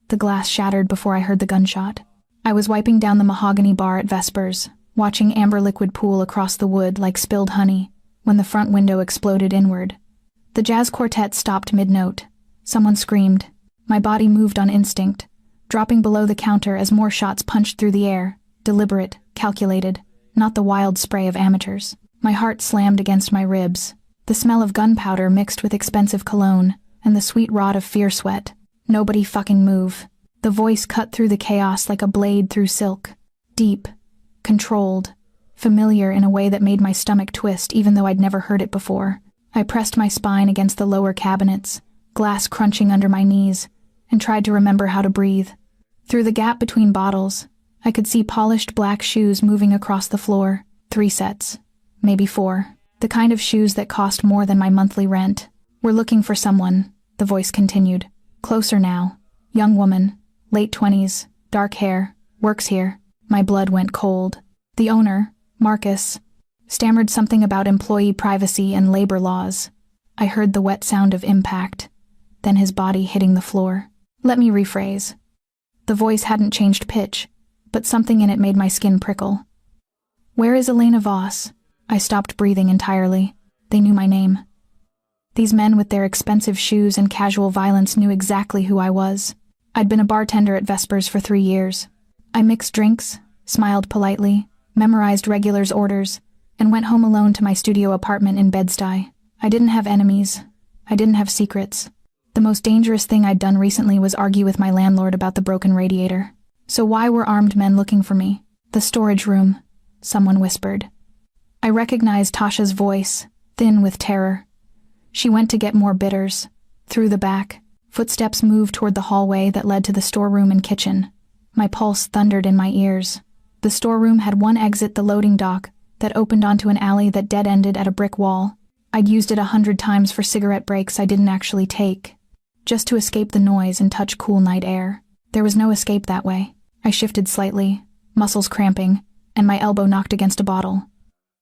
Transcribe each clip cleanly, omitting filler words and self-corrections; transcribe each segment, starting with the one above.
The glass shattered before I heard the gunshot. I was wiping down the mahogany bar at vespers, watching amber liquid pool across the wood like spilled honey, when the front window exploded inward. The jazz quartet stopped mid-note. Someone screamed. My body moved on instinct, dropping below the counter as more shots punched through the air, deliberate, calculated, not the wild spray of amateurs. My heart slammed against my ribs. The smell of gunpowder mixed with expensive cologne, and the sweet rot of fear sweat. Nobody fucking move. The voice cut through the chaos like a blade through silk. Deep, controlled, familiar in a way that made my stomach twist even though I'd never heard it before. I pressed my spine against the lower cabinets, glass crunching under my knees, and tried to remember how to breathe. Through the gap between bottles, I could see polished black shoes moving across the floor. 3 sets. Maybe 4. The kind of shoes that cost more than my monthly rent. "We're looking for someone," the voice continued. "Closer now. Young woman, late 20s, dark hair, works here." My blood went cold. The owner, Marcus, stammered something about employee privacy and labor laws. I heard the wet sound of impact, then his body hitting the floor. Let me rephrase. The voice hadn't changed pitch, but something in it made my skin prickle. "Where is Elena Voss?" I stopped breathing entirely. They knew my name. These men with their expensive shoes and casual violence knew exactly who I was. I'd been a bartender at Vespers for 3 years. I mixed drinks, smiled politely, memorized regulars' orders, and went home alone to my studio apartment in Bed-Stuy. I didn't have enemies. I didn't have secrets. The most dangerous thing I'd done recently was argue with my landlord about the broken radiator. So why were armed men looking for me? "The storage room," someone whispered. I recognized Tasha's voice, thin with terror. She went to get more bitters. Through the back, footsteps moved toward the hallway that led to the storeroom and kitchen. My pulse thundered in my ears. The storeroom had one exit, the loading dock, that opened onto an alley that dead-ended at a brick wall. I'd used it 100 times for cigarette breaks I didn't actually take, just to escape the noise and touch cool night air. There was no escape that way. I shifted slightly, muscles cramping, and my elbow knocked against a bottle.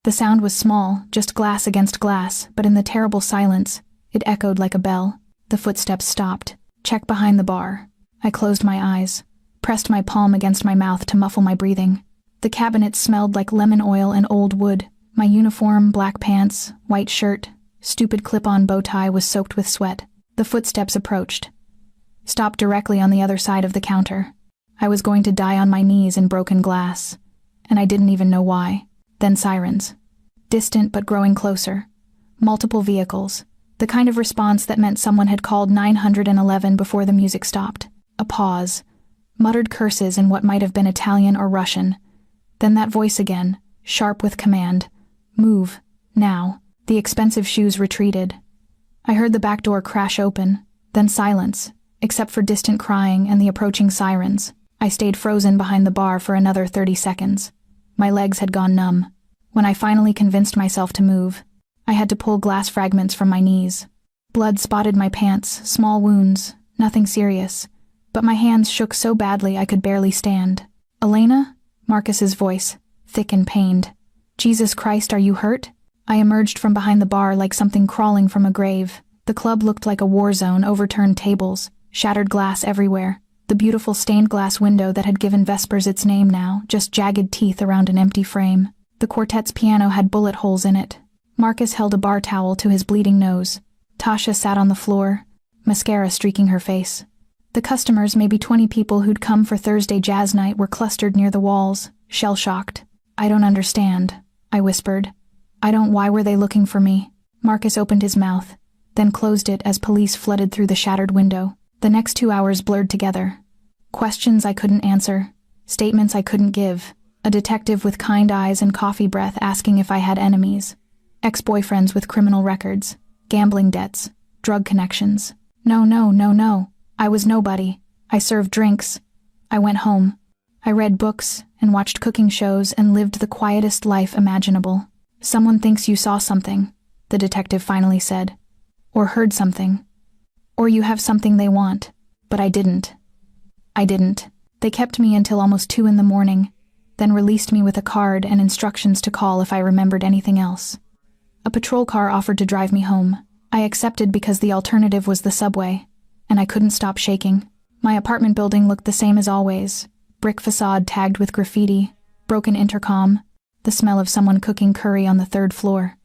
The sound was small, just glass against glass, but in the terrible silence, it echoed like a bell. The footsteps stopped. Check behind the bar. I closed my eyes, pressed my palm against my mouth to muffle my breathing. The cabinet smelled like lemon oil and old wood. My uniform, black pants, white shirt, stupid clip-on bow tie was soaked with sweat. The footsteps approached. Stopped directly on the other side of the counter. I was going to die on my knees in broken glass, and I didn't even know why. Then sirens. Distant but growing closer. Multiple vehicles. The kind of response that meant someone had called 911 before the music stopped. A pause. Muttered curses in what might have been Italian or Russian. Then that voice again, sharp with command. "Move. Now." The expensive shoes retreated. I heard the back door crash open, then silence, except for distant crying and the approaching sirens. I stayed frozen behind the bar for another 30 seconds. My legs had gone numb. When I finally convinced myself to move, I had to pull glass fragments from my knees. Blood spotted my pants, small wounds, nothing serious, but my hands shook so badly I could barely stand. "Elena?" Marcus's voice, thick and pained. "Jesus Christ, are you hurt?" I emerged from behind the bar like something crawling from a grave. The club looked like a war zone, overturned tables, shattered glass everywhere. The beautiful stained glass window that had given Vespers its name now, just jagged teeth around an empty frame. The quartet's piano had bullet holes in it. Marcus held a bar towel to his bleeding nose. Tasha sat on the floor, mascara streaking her face. The customers, maybe 20 people who'd come for Thursday jazz night, were clustered near the walls, shell-shocked. "I don't understand," I whispered. Why were they looking for me?" Marcus opened his mouth, then closed it as police flooded through the shattered window. The next 2 hours blurred together. Questions I couldn't answer, statements I couldn't give, a detective with kind eyes and coffee breath asking if I had enemies, ex-boyfriends with criminal records, gambling debts, drug connections. No. I was nobody. I served drinks. I went home. I read books and watched cooking shows and lived the quietest life imaginable. "Someone thinks you saw something," the detective finally said. "Or heard something. Or you have something they want." But I didn't. They kept me until almost 2 in the morning, then released me with a card and instructions to call if I remembered anything else. A patrol car offered to drive me home. I accepted because the alternative was the subway, and I couldn't stop shaking. My apartment building looked the same as always. Brick facade tagged with graffiti, broken intercom, the smell of someone cooking curry on the 3rd floor.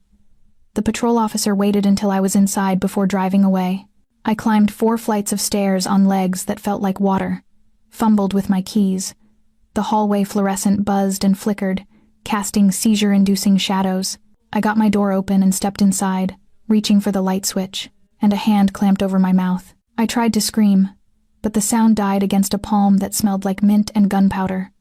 The patrol officer waited until I was inside before driving away. I climbed 4 flights of stairs on legs that felt like water, fumbled with my keys. The hallway fluorescent buzzed and flickered, casting seizure-inducing shadows. I got my door open and stepped inside, reaching for the light switch, and a hand clamped over my mouth. I tried to scream, but the sound died against a palm that smelled like mint and gunpowder.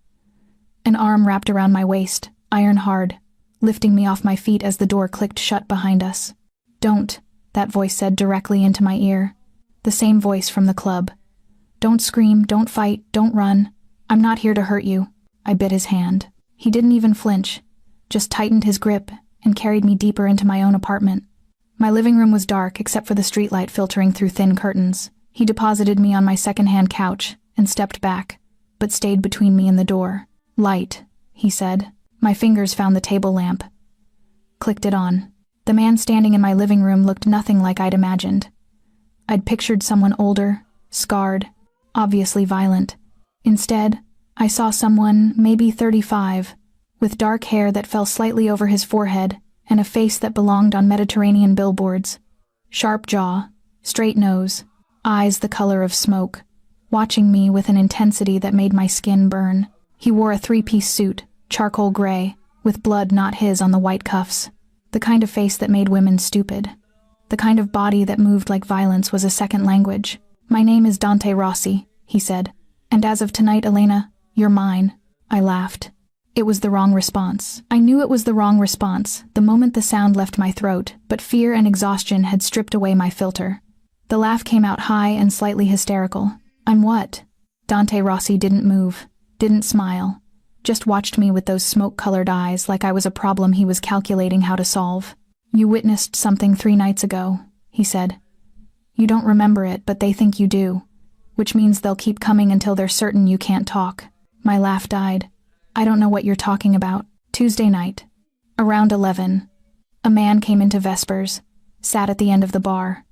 An arm wrapped around my waist, iron hard, lifting me off my feet as the door clicked shut behind us. "Don't," that voice said directly into my ear. The same voice from the club. "Don't scream, don't fight, don't run. I'm not here to hurt you." I bit his hand. He didn't even flinch, just tightened his grip and carried me deeper into my own apartment. My living room was dark except for the streetlight filtering through thin curtains. He deposited me on my second-hand couch and stepped back, but stayed between me and the door. "Light," he said. My fingers found the table lamp. Clicked it on. The man standing in my living room looked nothing like I'd imagined. I'd pictured someone older, scarred, obviously violent. Instead, I saw someone, maybe 35, with dark hair that fell slightly over his forehead and a face that belonged on Mediterranean billboards. Sharp jaw, straight nose, eyes the color of smoke, watching me with an intensity that made my skin burn. He wore a 3-piece suit, charcoal gray, with blood not his on the white cuffs. The kind of face that made women stupid. The kind of body that moved like violence was a second language. "My name is Dante Rossi," he said. "And as of tonight, Elena, you're mine." I laughed. It was the wrong response. I knew it was the wrong response the moment the sound left my throat, but fear and exhaustion had stripped away my filter. The laugh came out high and slightly hysterical. "I'm what?" Dante Rossi didn't move, didn't smile, just watched me with those smoke-colored eyes like I was a problem he was calculating how to solve. "You witnessed something 3 nights ago," he said. "You don't remember it, but they think you do, which means they'll keep coming until they're certain you can't talk." My laugh died. "I don't know what you're talking about." Tuesday night. Around 11. A man came into Vespers, sat at the end of the bar.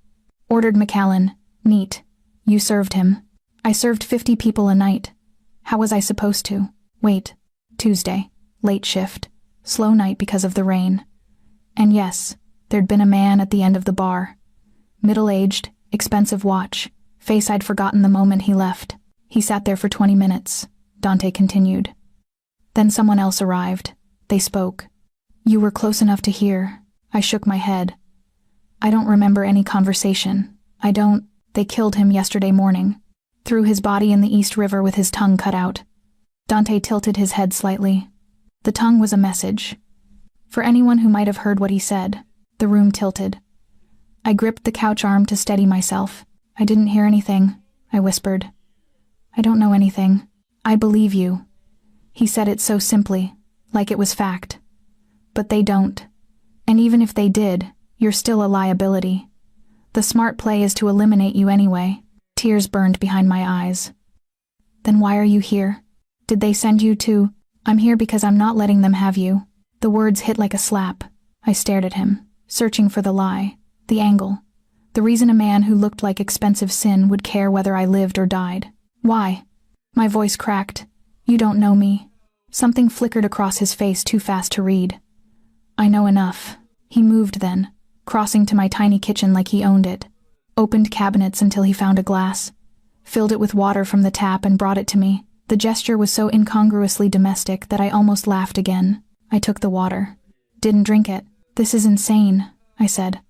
Ordered Macallan, neat. You served him. I served 50 people a night. How was I supposed to? Wait. Tuesday. Late shift. Slow night because of the rain. And yes, there'd been a man at the end of the bar. Middle-aged, expensive watch, face I'd forgotten the moment he left. He sat there for 20 minutes, Dante continued. Then someone else arrived. They spoke. "You were close enough to hear." I shook my head. "I don't remember any conversation. They killed him yesterday morning. Threw his body in the East River with his tongue cut out." Dante tilted his head slightly. The tongue was a message. For anyone who might have heard what he said, the room tilted. I gripped the couch arm to steady myself. "I didn't hear anything," I whispered. "I don't know anything." "I believe you." He said it so simply, like it was fact. But they don't. And even if they did, you're still a liability. The smart play is to eliminate you anyway. Tears burned behind my eyes. "Then why are you here? Did they send you to—" "I'm here because I'm not letting them have you." The words hit like a slap. I stared at him, searching for the lie, the angle, the reason a man who looked like expensive sin would care whether I lived or died. "Why?" My voice cracked. "You don't know me." Something flickered across his face too fast to read. "I know enough." He moved then, crossing to my tiny kitchen like he owned it. Opened cabinets until he found a glass. Filled it with water from the tap and brought it to me. The gesture was so incongruously domestic that I almost laughed again. I took the water. "Didn't drink it." "This is insane," I said.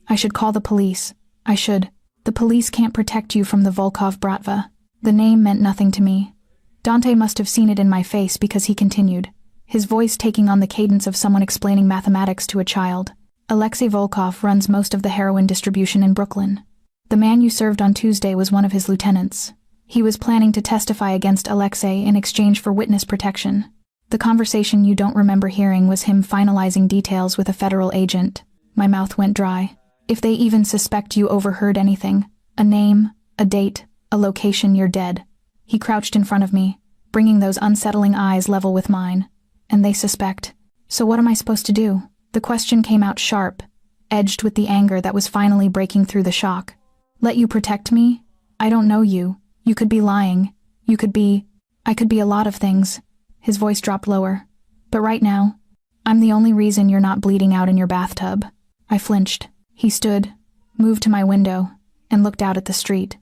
"I should call the police. I should." "The police can't protect you from the Volkov Bratva." The name meant nothing to me. Dante must have seen it in my face because he continued, his voice taking on the cadence of someone explaining mathematics to a child. "Alexei Volkov runs most of the heroin distribution in Brooklyn. The man you served on Tuesday was one of his lieutenants. He was planning to testify against Alexei in exchange for witness protection. The conversation you don't remember hearing was him finalizing details with a federal agent." My mouth went dry. "If they even suspect you overheard anything, a name, a date, a location, you're dead." He crouched in front of me, bringing those unsettling eyes level with mine. "And they suspect. So what am I supposed to do?" The question came out sharp, edged with the anger that was finally breaking through the shock. "Let you protect me? I don't know you. You could be lying. I could be a lot of things. His voice dropped lower. But right now, I'm the only reason you're not bleeding out in your bathtub. I flinched. He stood, moved to my window, and looked out at the street.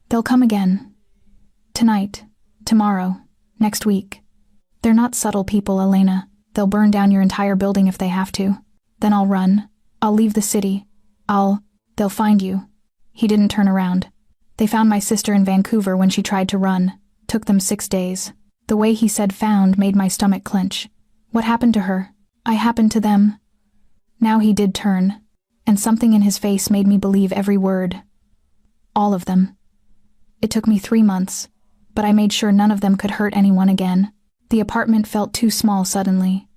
They'll come again. Tonight, tomorrow, next week. They're not subtle people, Elena. They'll burn down your entire building if they have to. Then I'll run. I'll leave the city. They'll find you. He didn't turn around. They found my sister in Vancouver when she tried to run. Took them 6 days. The way he said found made my stomach clench. What happened to her? I happened to them. Now he did turn, and something in his face made me believe every word. All of them. It took me 3 months, but I made sure none of them could hurt anyone again. The apartment felt too small suddenly.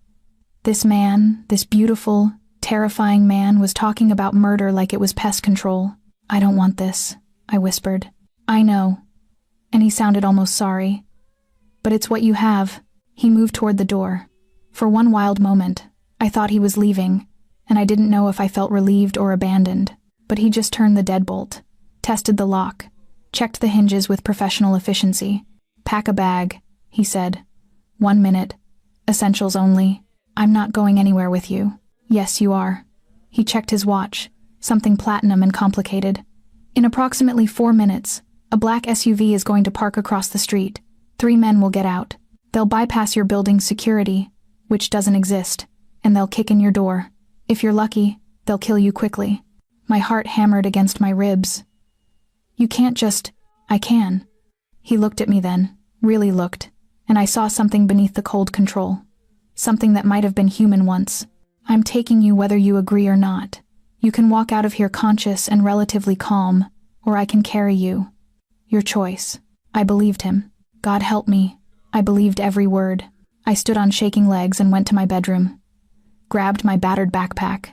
This man, this beautiful, terrifying man, was talking about murder like it was pest control. I don't want this, I whispered. I know. And he sounded almost sorry. But it's what you have. He moved toward the door. For one wild moment, I thought he was leaving, and I didn't know if I felt relieved or abandoned. But he just turned the deadbolt, tested the lock, checked the hinges with professional efficiency. Pack a bag, he said. 1 minute. Essentials only. I'm not going anywhere with you. Yes, you are. He checked his watch, something platinum and complicated. In approximately 4 minutes, a black SUV is going to park across the street. 3 men will get out. They'll bypass your building's security, which doesn't exist, and they'll kick in your door. If you're lucky, they'll kill you quickly. My heart hammered against my ribs. You can't just... I can. He looked at me then, really looked, and I saw something beneath the cold control. Something that might have been human once. I'm taking you whether you agree or not. You can walk out of here conscious and relatively calm, or I can carry you. Your choice. I believed him. God help me. I believed every word. I stood on shaking legs and went to my bedroom. Grabbed my battered backpack.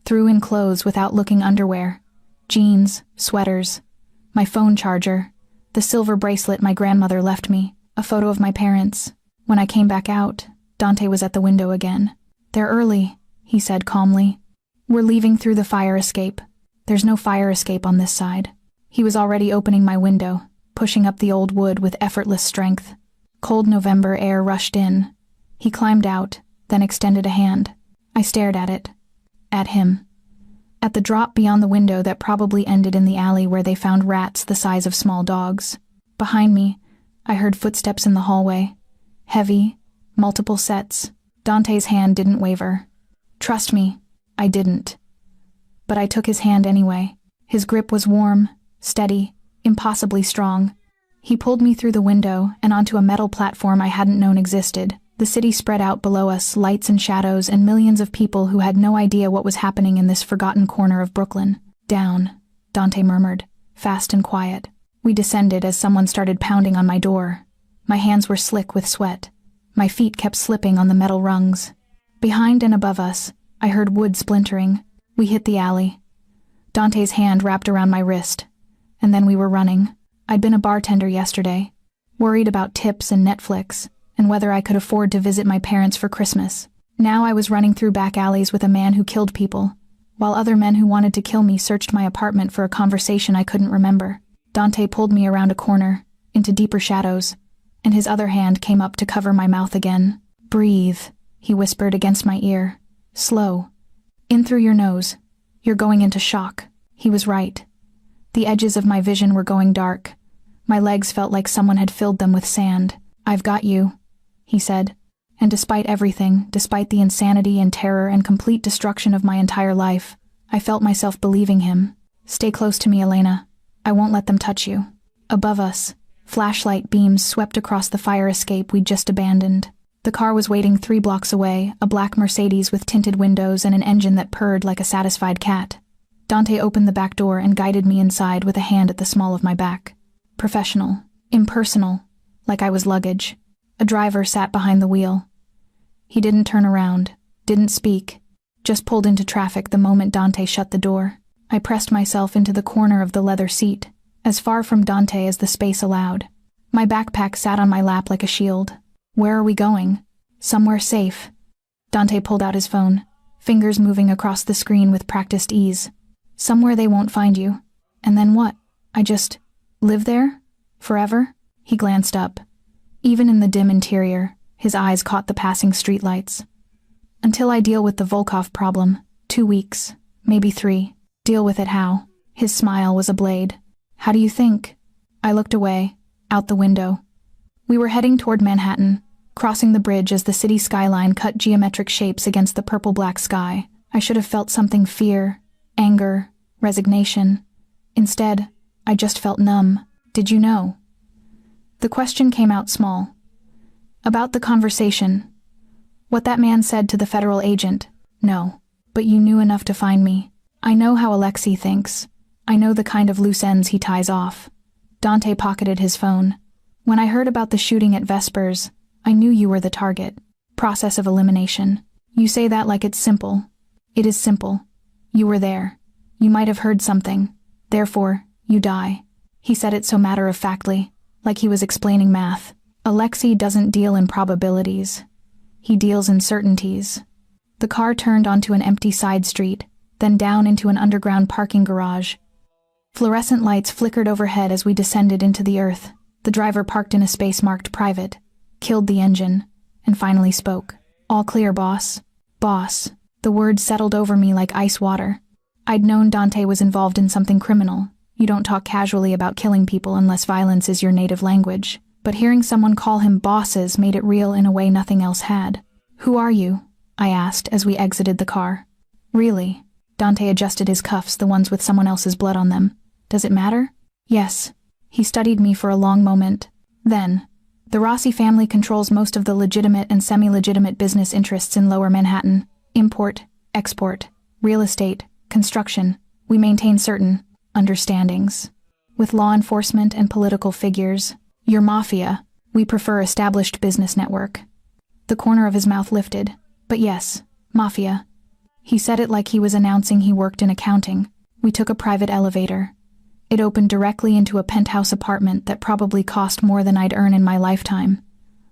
Threw in clothes without looking underwear. Jeans, sweaters. My phone charger. The silver bracelet my grandmother left me. A photo of my parents. When I came back out, Dante was at the window again. They're early, he said calmly. We're leaving through the fire escape. There's no fire escape on this side. He was already opening my window, pushing up the old wood with effortless strength. Cold November air rushed in. He climbed out, then extended a hand. I stared at it. At him. At the drop beyond the window that probably ended in the alley where they found rats the size of small dogs. Behind me, I heard footsteps in the hallway. Heavy, multiple sets. Dante's hand didn't waver. Trust me, I didn't. But I took his hand anyway. His grip was warm, steady, impossibly strong. He pulled me through the window and onto a metal platform I hadn't known existed. The city spread out below us, lights and shadows, and millions of people who had no idea what was happening in this forgotten corner of Brooklyn. Down, Dante murmured, fast and quiet. We descended as someone started pounding on my door. My hands were slick with sweat. My feet kept slipping on the metal rungs. Behind and above us, I heard wood splintering. We hit the alley. Dante's hand wrapped around my wrist. And then we were running. I'd been a bartender yesterday, worried about tips and Netflix, and whether I could afford to visit my parents for Christmas. Now I was running through back alleys with a man who killed people, while other men who wanted to kill me searched my apartment for a conversation I couldn't remember. Dante pulled me around a corner, into deeper shadows, and his other hand came up to cover my mouth again. Breathe, he whispered against my ear. Slow. In through your nose. You're going into shock. He was right. The edges of my vision were going dark. My legs felt like someone had filled them with sand. I've got you, he said. And despite everything, despite the insanity and terror and complete destruction of my entire life, I felt myself believing him. Stay close to me, Elena. I won't let them touch you. Above us, flashlight beams swept across the fire escape we'd just abandoned. The car was waiting 3 blocks away, a black Mercedes with tinted windows and an engine that purred like a satisfied cat. Dante opened the back door and guided me inside with a hand at the small of my back. Professional, impersonal, like I was luggage. A driver sat behind the wheel. He didn't turn around, didn't speak, just pulled into traffic the moment Dante shut the door. I pressed myself into the corner of the leather seat, as far from Dante as the space allowed. My backpack sat on my lap like a shield. Where are we going? Somewhere safe. Dante pulled out his phone, fingers moving across the screen with practiced ease. Somewhere they won't find you. And then what? I just live there? Forever? He glanced up. Even in the dim interior, his eyes caught the passing streetlights. Until I deal with the Volkov problem. 2 weeks. Maybe 3. Deal with it how? His smile was a blade. How do you think? I looked away, out the window. We were heading toward Manhattan, crossing the bridge as the city skyline cut geometric shapes against the purple-black sky. I should have felt something: fear, anger, resignation. Instead, I just felt numb. Did you know? The question came out small. About the conversation. What that man said to the federal agent. No. But you knew enough to find me. I know how Alexei thinks. I know the kind of loose ends he ties off. Dante pocketed his phone. When I heard about the shooting at Vespers, I knew you were the target. Process of elimination. You say that like it's simple. It is simple. You were there. You might have heard something. Therefore, you die. He said it so matter-of-factly, like he was explaining math. Alexei doesn't deal in probabilities. He deals in certainties. The car turned onto an empty side street, then down into an underground parking garage. Fluorescent lights flickered overhead as we descended into the earth. The driver parked in a space marked private, killed the engine, and finally spoke. All clear, boss. Boss. The words settled over me like ice water. I'd known Dante was involved in something criminal. You don't talk casually about killing people unless violence is your native language. But hearing someone call him bosses made it real in a way nothing else had. Who are you? I asked as we exited the car. Really? Dante adjusted his cuffs, the ones with someone else's blood on them. Does it matter? Yes. He studied me for a long moment. Then, the Rossi family controls most of the legitimate and semi-legitimate business interests in Lower Manhattan. Import, export, real estate, construction. We maintain certain understandings. With law enforcement and political figures. Your Mafia. We prefer established business network. The corner of his mouth lifted. But yes, Mafia. He said it like he was announcing he worked in accounting. We took a private elevator. It opened directly into a penthouse apartment that probably cost more than I'd earn in my lifetime.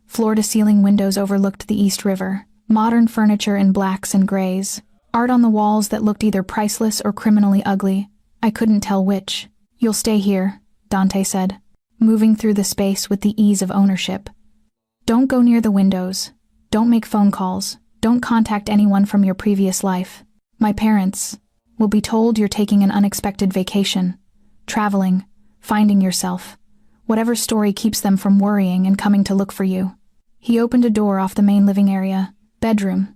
Floor-to-ceiling windows overlooked the East River. Modern furniture in blacks and grays. Art on the walls that looked either priceless or criminally ugly. I couldn't tell which. You'll stay here, Dante said, moving through the space with the ease of ownership. Don't go near the windows. Don't make phone calls. Don't contact anyone from your previous life. My parents will be told you're taking an unexpected vacation. Traveling. Finding yourself. Whatever story keeps them from worrying and coming to look for you. He opened a door off the main living area. Bedroom.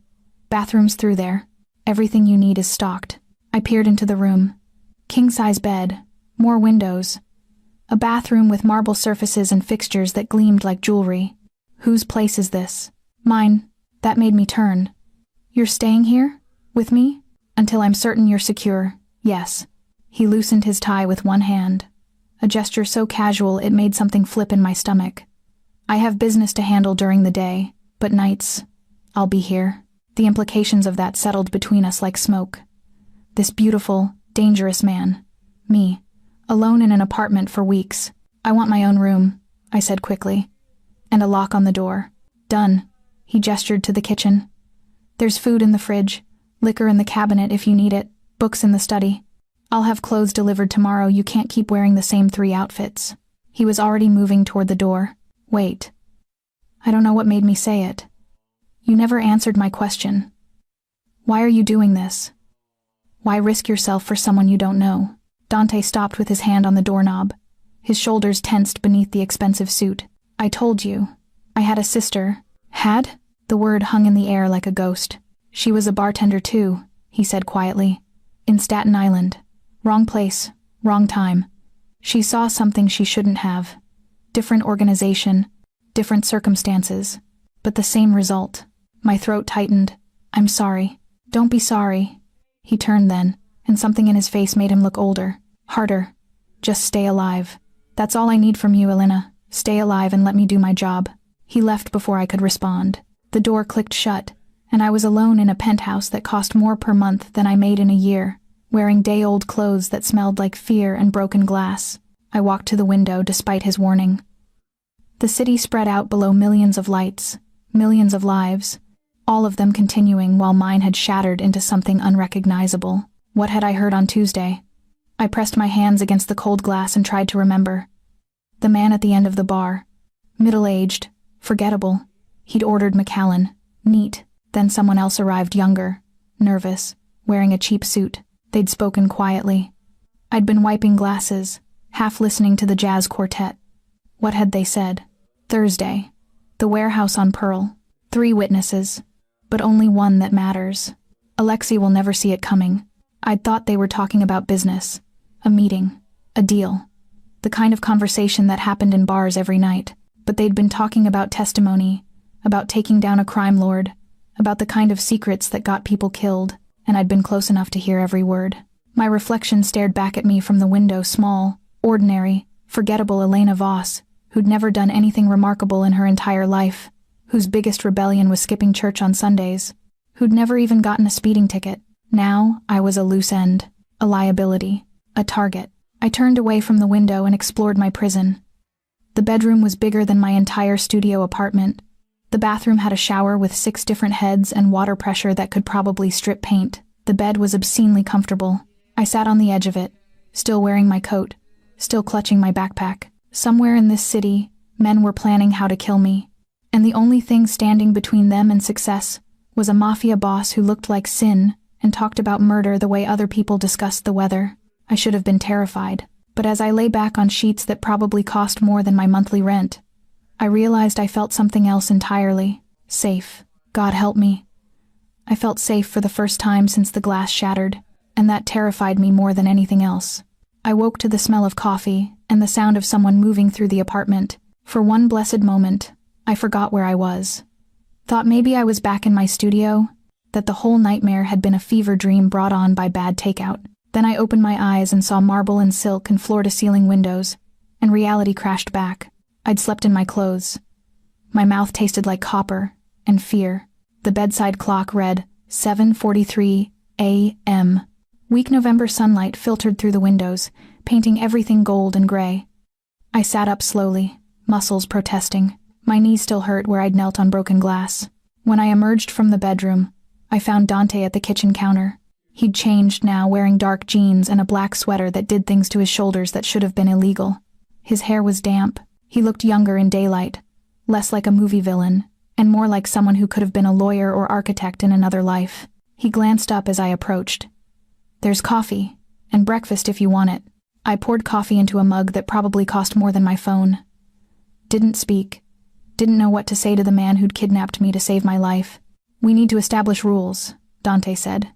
Bathrooms through there. Everything you need is stocked. I peered into the room. King-size bed. More windows. A bathroom with marble surfaces and fixtures that gleamed like jewelry. Whose place is this? Mine. That made me turn. You're staying here? With me? Until I'm certain you're secure. Yes. He loosened his tie with one hand. A gesture so casual it made something flip in my stomach. I have business to handle during the day, but nights, I'll be here. The implications of that settled between us like smoke. This beautiful, dangerous man. Me. Alone in an apartment for weeks. I want my own room, I said quickly. And a lock on the door. Done. He gestured to the kitchen. There's food in the fridge, liquor in the cabinet if you need it, books in the study. I'll have clothes delivered tomorrow. You can't keep wearing the same 3 outfits. He was already moving toward the door. Wait. I don't know what made me say it. You never answered my question. Why are you doing this? Why risk yourself for someone you don't know? Dante stopped with his hand on the doorknob. His shoulders tensed beneath the expensive suit. I told you. I had a sister. Had? The word hung in the air like a ghost. She was a bartender too, he said quietly. In Staten Island. Wrong place, wrong time. She saw something she shouldn't have. Different organization, different circumstances, but the same result. My throat tightened. I'm sorry. Don't be sorry. He turned then, and something in his face made him look older, harder. Just stay alive. That's all I need from you, Elena. Stay alive and let me do my job. He left before I could respond. The door clicked shut, and I was alone in a penthouse that cost more per month than I made in a year, wearing day-old clothes that smelled like fear and broken glass. I walked to the window despite his warning. The city spread out below millions of lights, millions of lives, all of them continuing while mine had shattered into something unrecognizable. What had I heard on Tuesday? I pressed my hands against the cold glass and tried to remember. The man at the end of the bar. Middle-aged. Forgettable. He'd ordered Macallan. Neat. Then someone else arrived, younger. Nervous. Wearing a cheap suit. They'd spoken quietly. I'd been wiping glasses, half listening to the jazz quartet. What had they said? Thursday. The warehouse on Pearl. 3 witnesses. But only one that matters. Alexei will never see it coming. I'd thought they were talking about business. A meeting. A deal. The kind of conversation that happened in bars every night. But they'd been talking about testimony, about taking down a crime lord, about the kind of secrets that got people killed, and I'd been close enough to hear every word. My reflection stared back at me from the window, small, ordinary, forgettable Elena Voss, who'd never done anything remarkable in her entire life, whose biggest rebellion was skipping church on Sundays, who'd never even gotten a speeding ticket. Now, I was a loose end, a liability, a target. I turned away from the window and explored my prison. The bedroom was bigger than my entire studio apartment. The bathroom had a shower with 6 different heads and water pressure that could probably strip paint. The bed was obscenely comfortable. I sat on the edge of it, still wearing my coat, still clutching my backpack. Somewhere in this city, men were planning how to kill me, and the only thing standing between them and success was a mafia boss who looked like sin and talked about murder the way other people discussed the weather. I should have been terrified, but as I lay back on sheets that probably cost more than my monthly rent, I realized I felt something else entirely. Safe. God help me. I felt safe for the first time since the glass shattered, and that terrified me more than anything else. I woke to the smell of coffee and the sound of someone moving through the apartment. For one blessed moment, I forgot where I was. Thought maybe I was back in my studio, that the whole nightmare had been a fever dream brought on by bad takeout. Then I opened my eyes and saw marble and silk and floor-to-ceiling windows, and reality crashed back. I'd slept in my clothes. My mouth tasted like copper and fear. The bedside clock read 7:43 a.m. Weak November sunlight filtered through the windows, painting everything gold and gray. I sat up slowly, muscles protesting. My knees still hurt where I'd knelt on broken glass. When I emerged from the bedroom, I found Dante at the kitchen counter. He'd changed now, wearing dark jeans and a black sweater that did things to his shoulders that should have been illegal. His hair was damp. He looked younger in daylight, less like a movie villain, and more like someone who could have been a lawyer or architect in another life. He glanced up as I approached. "There's coffee, and breakfast if you want it." I poured coffee into a mug that probably cost more than my phone. Didn't speak. Didn't know what to say to the man who'd kidnapped me to save my life. "We need to establish rules," Dante said.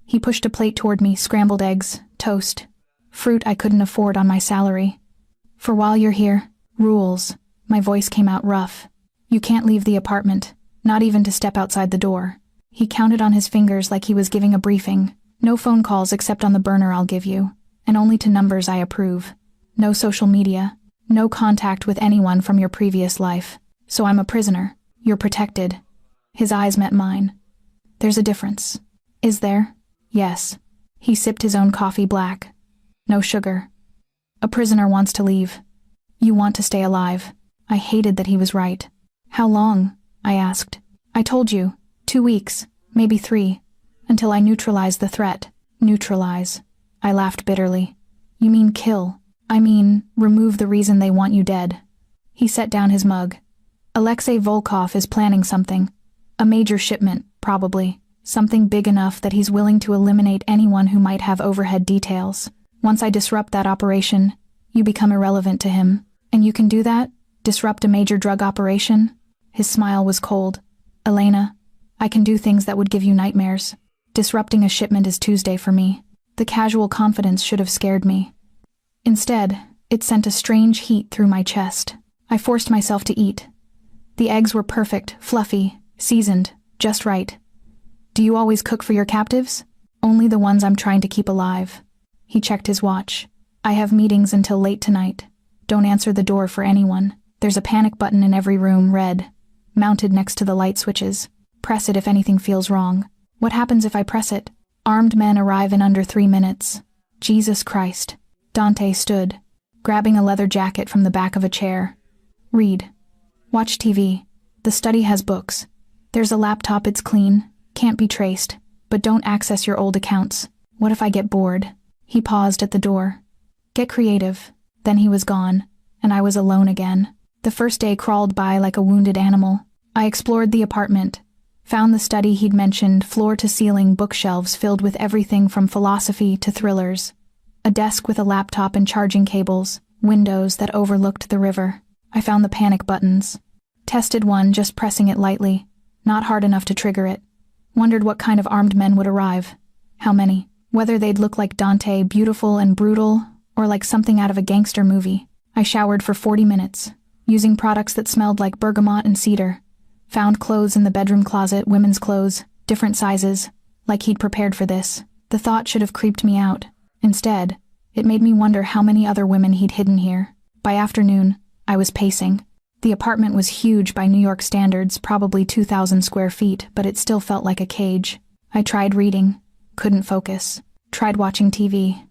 He pushed a plate toward me, scrambled eggs, toast, fruit I couldn't afford on my salary. "For while you're here, rules." My voice came out rough. "You can't leave the apartment, not even to step outside the door." He counted on his fingers like he was giving a briefing. "No phone calls except on the burner I'll give you, and only to numbers I approve. No social media, no contact with anyone from your previous life. So I'm a prisoner. You're protected." His eyes met mine. "There's a difference." "Is there?" "Yes." He sipped his own coffee black. "No sugar. A prisoner wants to leave. You want to stay alive." I hated that he was right. "How long?" I asked. "I told you. 2 weeks, maybe 3, until I neutralize the threat." "Neutralize." I laughed bitterly. "You mean kill." "I mean, remove the reason they want you dead." He set down his mug. "Alexei Volkov is planning something. A major shipment, probably. Something big enough that he's willing to eliminate anyone who might have overhead details. Once I disrupt that operation, you become irrelevant to him. And you can do that? Disrupt a major drug operation?" His smile was cold. "Elena, I can do things that would give you nightmares. Disrupting a shipment is Tuesday for me." The casual confidence should have scared me. Instead, it sent a strange heat through my chest. I forced myself to eat. The eggs were perfect, fluffy, seasoned, just right. "Do you always cook for your captives?" "Only the ones I'm trying to keep alive." He checked his watch. "I have meetings until late tonight. Don't answer the door for anyone. There's a panic button in every room, red, mounted next to the light switches. Press it if anything feels wrong." "What happens if I press it?" "Armed men arrive in under 3 minutes." Jesus Christ. Dante stood, grabbing a leather jacket from the back of a chair. "Read. Watch TV. The study has books. There's a laptop, it's clean. Can't be traced, but don't access your old accounts. What if I get bored?" He paused at the door. "Get creative." Then he was gone, and I was alone again. The first day crawled by like a wounded animal. I explored the apartment, found the study he'd mentioned, floor-to-ceiling bookshelves filled with everything from philosophy to thrillers, a desk with a laptop and charging cables, windows that overlooked the river. I found the panic buttons. Tested one, just pressing it lightly, not hard enough to trigger it. Wondered what kind of armed men would arrive. How many? Whether they'd look like Dante, beautiful and brutal, or like something out of a gangster movie. I showered for 40 minutes, using products that smelled like bergamot and cedar. Found clothes in the bedroom closet, women's clothes, different sizes, like he'd prepared for this. The thought should have creeped me out. Instead, it made me wonder how many other women he'd hidden here. By afternoon, I was pacing. The apartment was huge by New York standards, probably 2,000 square feet, but it still felt like a cage. I tried reading, couldn't focus. Tried watching TV.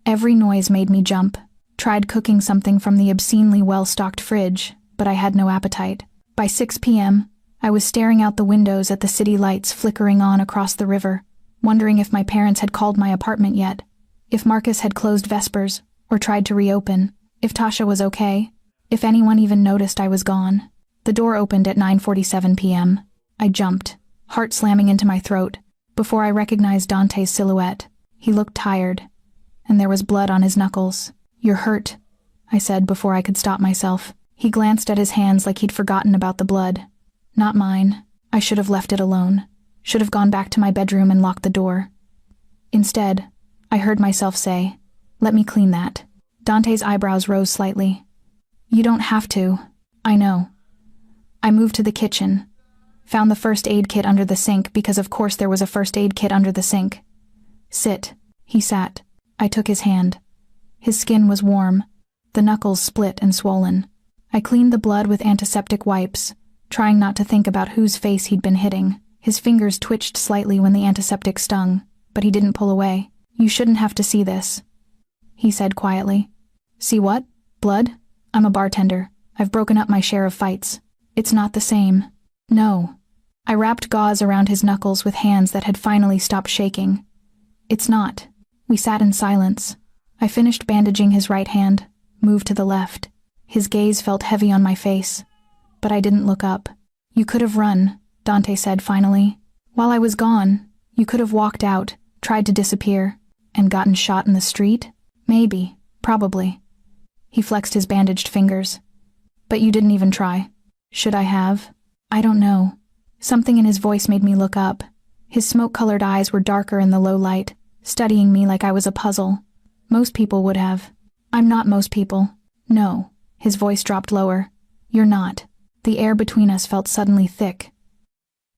Every noise made me jump. Tried cooking something from the obscenely well-stocked fridge, but I had no appetite. By 6 p.m., I was staring out the windows at the city lights flickering on across the river, wondering if my parents had called my apartment yet, if Marcus had closed Vespers, or tried to reopen, if Tasha was okay, if anyone even noticed I was gone. The door opened at 9:47 p.m. I jumped, heart slamming into my throat, before I recognized Dante's silhouette. He looked tired, and there was blood on his knuckles. "You're hurt," I said before I could stop myself. He glanced at his hands like he'd forgotten about the blood. Not mine. I should have left it alone. Should have gone back to my bedroom and locked the door. Instead, I heard myself say, "Let me clean that." Dante's eyebrows rose slightly. "You don't have to." "I know." I moved to the kitchen. Found the first aid kit under the sink because of course there was a first aid kit under the sink. "Sit." He sat. I took his hand. His skin was warm, the knuckles split and swollen. I cleaned the blood with antiseptic wipes, trying not to think about whose face he'd been hitting. His fingers twitched slightly when the antiseptic stung, but he didn't pull away. "You shouldn't have to see this," he said quietly. "See what? Blood? I'm a bartender. I've broken up my share of fights. It's not the same." "No." I wrapped gauze around his knuckles with hands that had finally stopped shaking. "It's not." We sat in silence. I finished bandaging his right hand, moved to the left. His gaze felt heavy on my face, but I didn't look up. "You could have run," Dante said finally. "While I was gone, you could have walked out, tried to disappear, and gotten shot in the street? Maybe, probably." He flexed his bandaged fingers. "But you didn't even try." "Should I have?" "I don't know." Something in his voice made me look up. His smoke-colored eyes were darker in the low light, studying me like I was a puzzle. "Most people would have." "I'm not most people." "No." His voice dropped lower. "You're not." The air between us felt suddenly thick.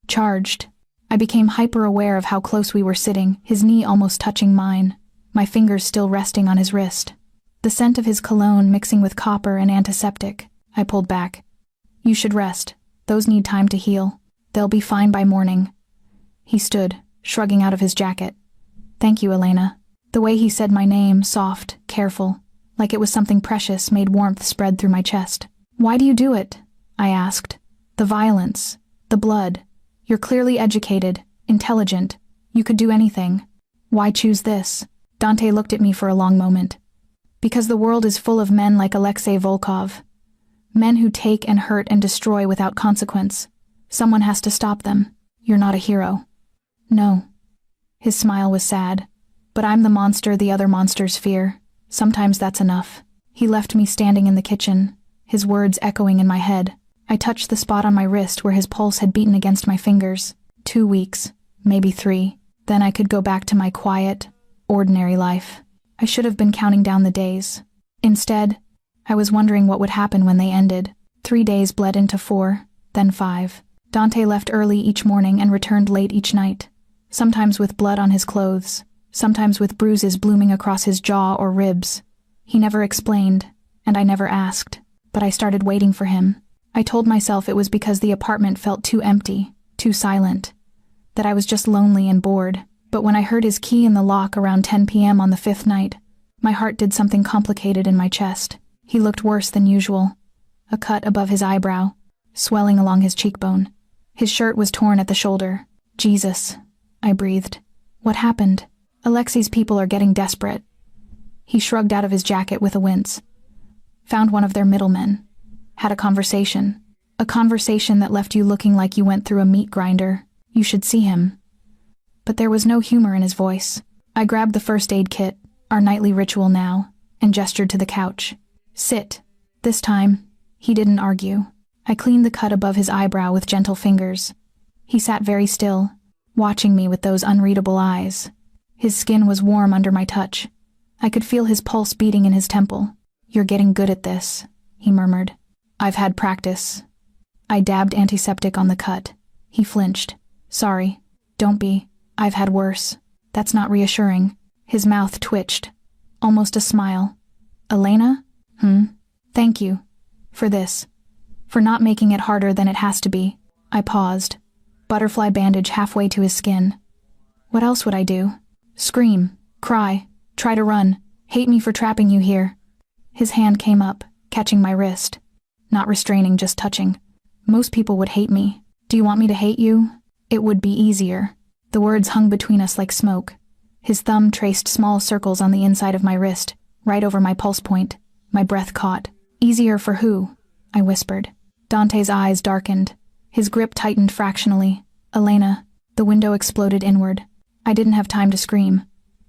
Charged. I became hyper-aware of how close we were sitting, his knee almost touching mine, my fingers still resting on his wrist. The scent of his cologne mixing with copper and antiseptic. I pulled back. "You should rest. Those need time to heal. They'll be fine by morning." He stood, shrugging out of his jacket. "Thank you, Elena." The way he said my name, soft, careful, like it was something precious, made warmth spread through my chest. "Why do you do it?" I asked. "The violence, the blood. You're clearly educated, intelligent. You could do anything. Why choose this?" Dante looked at me for a long moment. "Because the world is full of men like Alexei Volkov. Men who take and hurt and destroy without consequence. Someone has to stop them. You're not a hero." "No." His smile was sad. "But I'm the monster the other monsters fear. Sometimes that's enough." He left me standing in the kitchen, his words echoing in my head. I touched the spot on my wrist where his pulse had beaten against my fingers. 2 weeks, maybe 3. Then I could go back to my quiet, ordinary life. I should have been counting down the days. Instead, I was wondering what would happen when they ended. 3 days bled into 4, then 5. Dante left early each morning and returned late each night, sometimes with blood on his clothes, sometimes with bruises blooming across his jaw or ribs. He never explained, and I never asked, but I started waiting for him. I told myself it was because the apartment felt too empty, too silent, that I was just lonely and bored. But when I heard his key in the lock around 10 p.m. on the 5th night, my heart did something complicated in my chest. He looked worse than usual. A cut above his eyebrow, swelling along his cheekbone. His shirt was torn at the shoulder. "Jesus," I breathed. "What happened?" "Alexei's people are getting desperate." He shrugged out of his jacket with a wince. Found one of their middlemen. Had a conversation. A conversation that left you looking like you went through a meat grinder. You should see him. But there was no humor in his voice. I grabbed the first aid kit, our nightly ritual now, and gestured to the couch. Sit. This time, he didn't argue. I cleaned the cut above his eyebrow with gentle fingers. He sat very still, watching me with those unreadable eyes. His skin was warm under my touch. I could feel his pulse beating in his temple. You're getting good at this, he murmured. I've had practice. I dabbed antiseptic on the cut. He flinched. Sorry. Don't be. I've had worse. That's not reassuring. His mouth twitched. Almost a smile. Elena? Thank you. For this. For not making it harder than it has to be. I paused. Butterfly bandage halfway to his skin. What else would I do? Scream. Cry. Try to run. Hate me for trapping you here. His hand came up, catching my wrist. Not restraining, just touching. Most people would hate me. Do you want me to hate you? It would be easier. The words hung between us like smoke. His thumb traced small circles on the inside of my wrist, right over my pulse point. My breath caught. Easier for who? I whispered. Dante's eyes darkened. His grip tightened fractionally. Elena. The window exploded inward. I didn't have time to scream.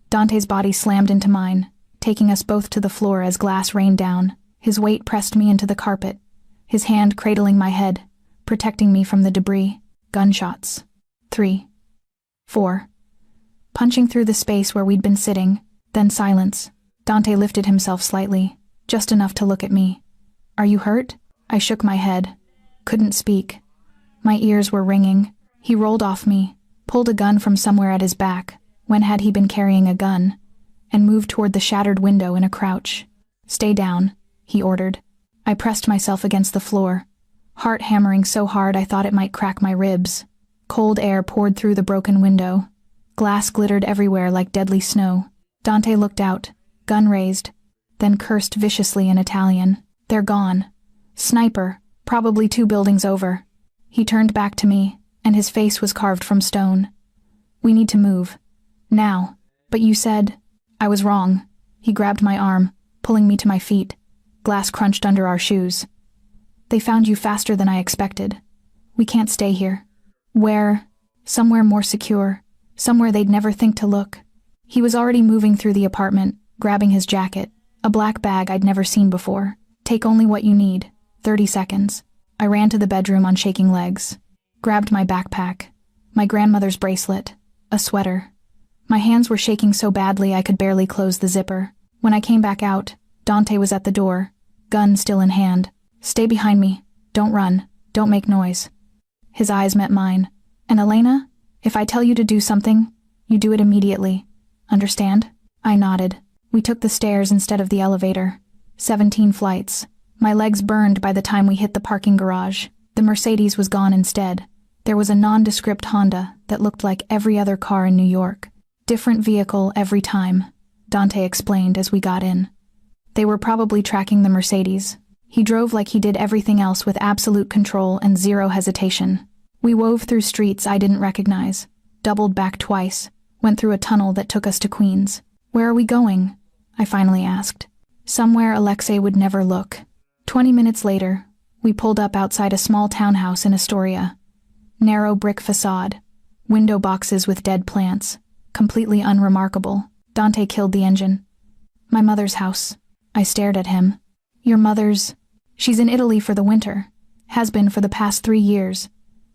Dante's body slammed into mine, taking us both to the floor as glass rained down. His weight pressed me into the carpet, his hand cradling my head, protecting me from the debris. Gunshots. 3. 4. Punching through the space where we'd been sitting, then silence. Dante lifted himself slightly, just enough to look at me. Are you hurt? I shook my head. Couldn't speak. My ears were ringing. He rolled off me, pulled a gun from somewhere at his back. When had he been carrying a gun? And moved toward the shattered window in a crouch. Stay down, he ordered. I pressed myself against the floor, heart hammering so hard I thought it might crack my ribs. Cold air poured through the broken window. Glass glittered everywhere like deadly snow. Dante looked out, gun raised, then cursed viciously in Italian. They're gone. Sniper, probably 2 buildings over. He turned back to me, and his face was carved from stone. We need to move. Now. But you said... I was wrong. He grabbed my arm, pulling me to my feet. Glass crunched under our shoes. They found you faster than I expected. We can't stay here. Where? Somewhere more secure. Somewhere they'd never think to look. He was already moving through the apartment, grabbing his jacket, a black bag I'd never seen before. Take only what you need. 30 seconds. I ran to the bedroom on shaking legs. Grabbed my backpack. My grandmother's bracelet. A sweater. My hands were shaking so badly I could barely close the zipper. When I came back out, Dante was at the door, gun still in hand. Stay behind me. Don't run. Don't make noise. His eyes met mine. And Elena, if I tell you to do something, you do it immediately. Understand? I nodded. We took the stairs instead of the elevator. 17 flights. My legs burned by the time we hit the parking garage. The Mercedes was gone instead. There was a nondescript Honda that looked like every other car in New York. Different vehicle every time, Dante explained as we got in. They were probably tracking the Mercedes. He drove like he did everything else with absolute control and zero hesitation. We wove through streets I didn't recognize, doubled back twice, went through a tunnel that took us to Queens. Where are we going? I finally asked. Somewhere Alexei would never look. 20 minutes later, we pulled up outside a small townhouse in Astoria. Narrow brick facade, window boxes with dead plants. Completely unremarkable. Dante killed the engine. My mother's house. I stared at him. Your mother's... She's in Italy for the winter. Has been for the past 3 years.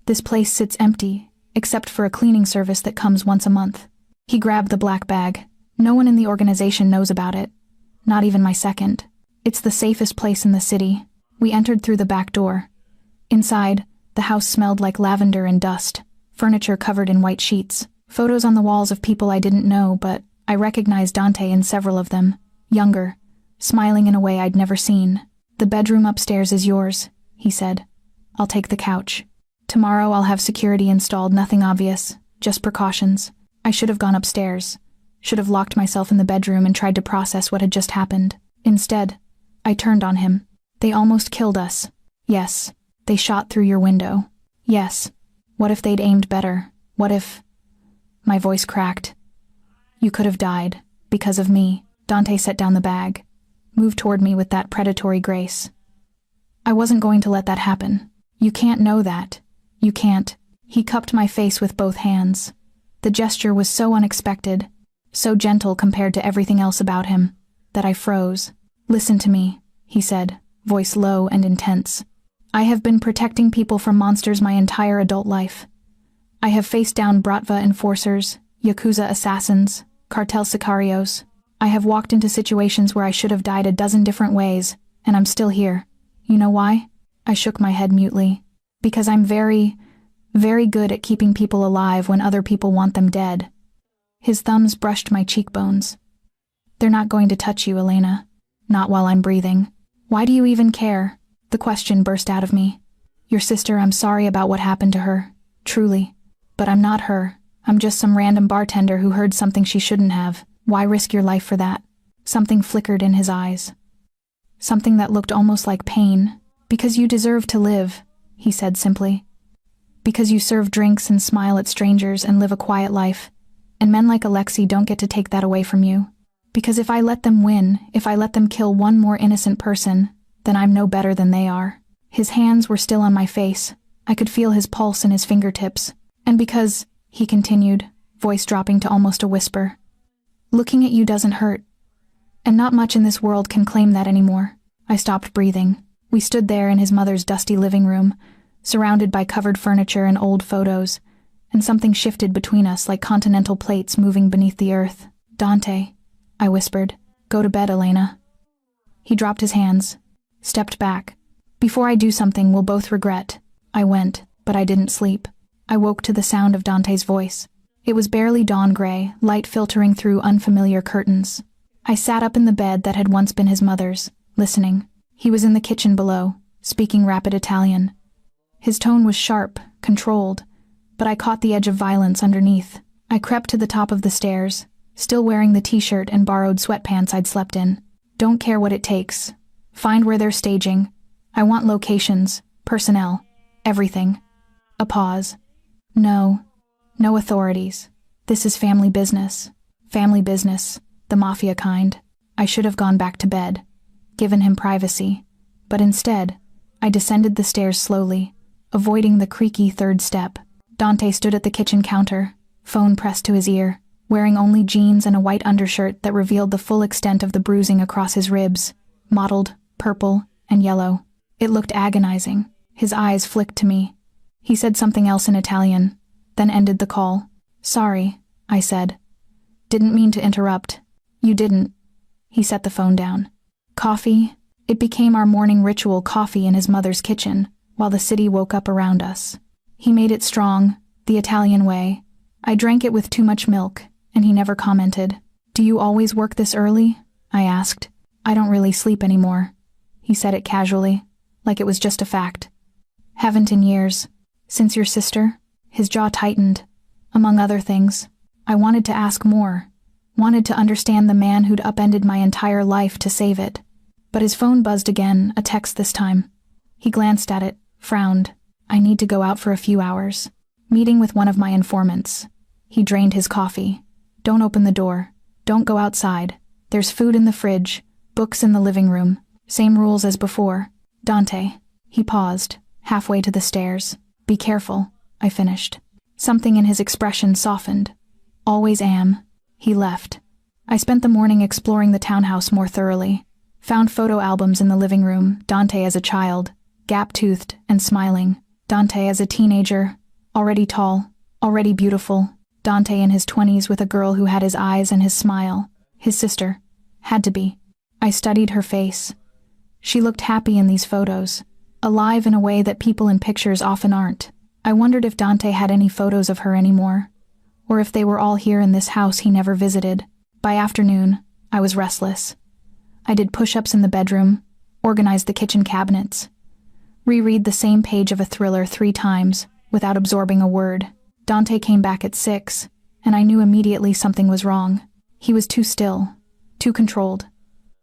This place sits empty, except for a cleaning service that comes once a month. He grabbed the black bag. No one in the organization knows about it. Not even my second. It's the safest place in the city. We entered through the back door. Inside, the house smelled like lavender and dust. Furniture covered in white sheets. Photos on the walls of people I didn't know, but I recognized Dante in several of them. Younger, smiling in a way I'd never seen. The bedroom upstairs is yours, he said. I'll take the couch. Tomorrow I'll have security installed, nothing obvious, just precautions. I should have gone upstairs. Should have locked myself in the bedroom and tried to process what had just happened. Instead, I turned on him. They almost killed us. Yes, they shot through your window. Yes. What if they'd aimed better? What if... My voice cracked. You could have died, because of me. Dante set down the bag. moved toward me with that predatory grace. I wasn't going to let that happen. You can't know that. You can't. He cupped my face with both hands. The gesture was so unexpected, so gentle compared to everything else about him, that I froze. Listen to me, he said, voice low and intense. I have been protecting people from monsters my entire adult life. I have faced down Bratva enforcers, Yakuza assassins, cartel sicarios. I have walked into situations where I should have died a dozen different ways, and I'm still here. You know why? I shook my head mutely. Because I'm very, very good at keeping people alive when other people want them dead. His thumbs brushed my cheekbones. They're not going to touch you, Elena. Not while I'm breathing. Why do you even care? The question burst out of me. Your sister, I'm sorry about what happened to her. Truly. But I'm not her. I'm just some random bartender who heard something she shouldn't have. Why risk your life for that? Something flickered in his eyes. Something that looked almost like pain. Because you deserve to live, he said simply. Because you serve drinks and smile at strangers and live a quiet life, and men like Alexei don't get to take that away from you. Because if I let them win, if I let them kill one more innocent person, then I'm no better than they are. His hands were still on my face. I could feel his pulse in his fingertips. And because, he continued, voice dropping to almost a whisper, looking at you doesn't hurt. And not much in this world can claim that anymore. I stopped breathing. We stood there in his mother's dusty living room, surrounded by covered furniture and old photos, and something shifted between us like continental plates moving beneath the earth. Dante, I whispered. Go to bed, Elena. He dropped his hands, stepped back. Before I do something we'll both regret. I went, but I didn't sleep. I woke to the sound of Dante's voice. It was barely dawn gray, light filtering through unfamiliar curtains. I sat up in the bed that had once been his mother's, listening. He was in the kitchen below, speaking rapid Italian. His tone was sharp, controlled, but I caught the edge of violence underneath. I crept to the top of the stairs, still wearing the t-shirt and borrowed sweatpants I'd slept in. Don't care what it takes. Find where they're staging. I want locations, personnel, everything. A pause. No authorities. This is family business. Family business, the Mafia kind. I should have gone back to bed, given him privacy, but instead, I descended the stairs slowly, avoiding the creaky third step. Dante stood at the kitchen counter, phone pressed to his ear, wearing only jeans and a white undershirt that revealed the full extent of the bruising across his ribs, mottled, purple, and yellow. It looked agonizing. His eyes flicked to me. He said something else in Italian, then ended the call. Sorry, I said. Didn't mean to interrupt. You didn't. He set the phone down. Coffee? It became our morning ritual, coffee in his mother's kitchen, while the city woke up around us. He made it strong, the Italian way. I drank it with too much milk, and he never commented. Do you always work this early? I asked. I don't really sleep anymore. He said it casually, like it was just a fact. Haven't in years. Since your sister? His jaw tightened. Among other things, I wanted to ask more. Wanted to understand the man who'd upended my entire life to save it. But his phone buzzed again, a text this time. He glanced at it, frowned. I need to go out for a few hours. Meeting with one of my informants. He drained his coffee. Don't open the door. Don't go outside. There's food in the fridge, books in the living room. Same rules as before. Dante. He paused, halfway to the stairs. Be careful, I finished. Something in his expression softened. Always am. He left. I spent the morning exploring the townhouse more thoroughly. Found photo albums in the living room, Dante as a child, gap-toothed and smiling. Dante as a teenager, already tall, already beautiful. Dante in his 20s with a girl who had his eyes and his smile. His sister. Had to be. I studied her face. She looked happy in these photos, alive in a way that people in pictures often aren't. I wondered if Dante had any photos of her anymore, or if they were all here in this house he never visited. By afternoon, I was restless. I did push-ups in the bedroom, organized the kitchen cabinets, reread the same page of a thriller 3 times without absorbing a word. Dante came back at 6, and I knew immediately something was wrong. He was too still, too controlled.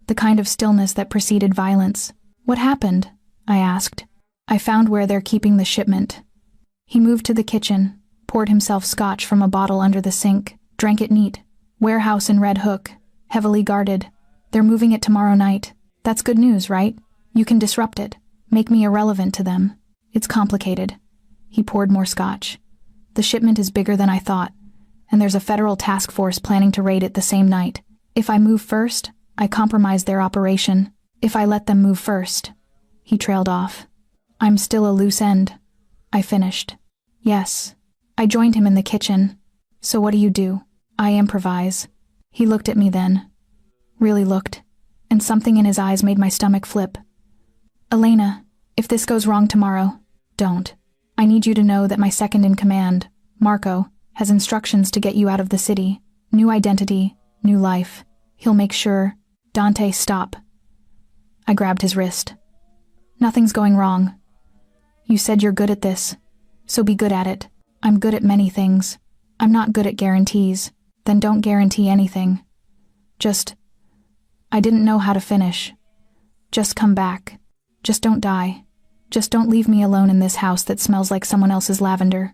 The kind of stillness that preceded violence. What happened? I asked. I found where they're keeping the shipment. He moved to the kitchen, poured himself scotch from a bottle under the sink, drank it neat. Warehouse in Red Hook, heavily guarded. They're moving it tomorrow night. That's good news, right? You can disrupt it, make me irrelevant to them. It's complicated. He poured more scotch. The shipment is bigger than I thought, and there's a federal task force planning to raid it the same night. If I move first, I compromise their operation. If I let them move first. He trailed off. I'm still a loose end. I finished. Yes. I joined him in the kitchen. So what do? I improvise. He looked at me then. Really looked. And something in his eyes made my stomach flip. Elena, if this goes wrong tomorrow, don't. I need you to know that my second in command, Marco, has instructions to get you out of the city. New identity, new life. He'll make sure. Dante, stop. I grabbed his wrist. Nothing's going wrong. You said you're good at this, so be good at it. I'm good at many things. I'm not good at guarantees. Then don't guarantee anything. I didn't know how to finish. Just come back. Just don't die. Just don't leave me alone in this house that smells like someone else's lavender.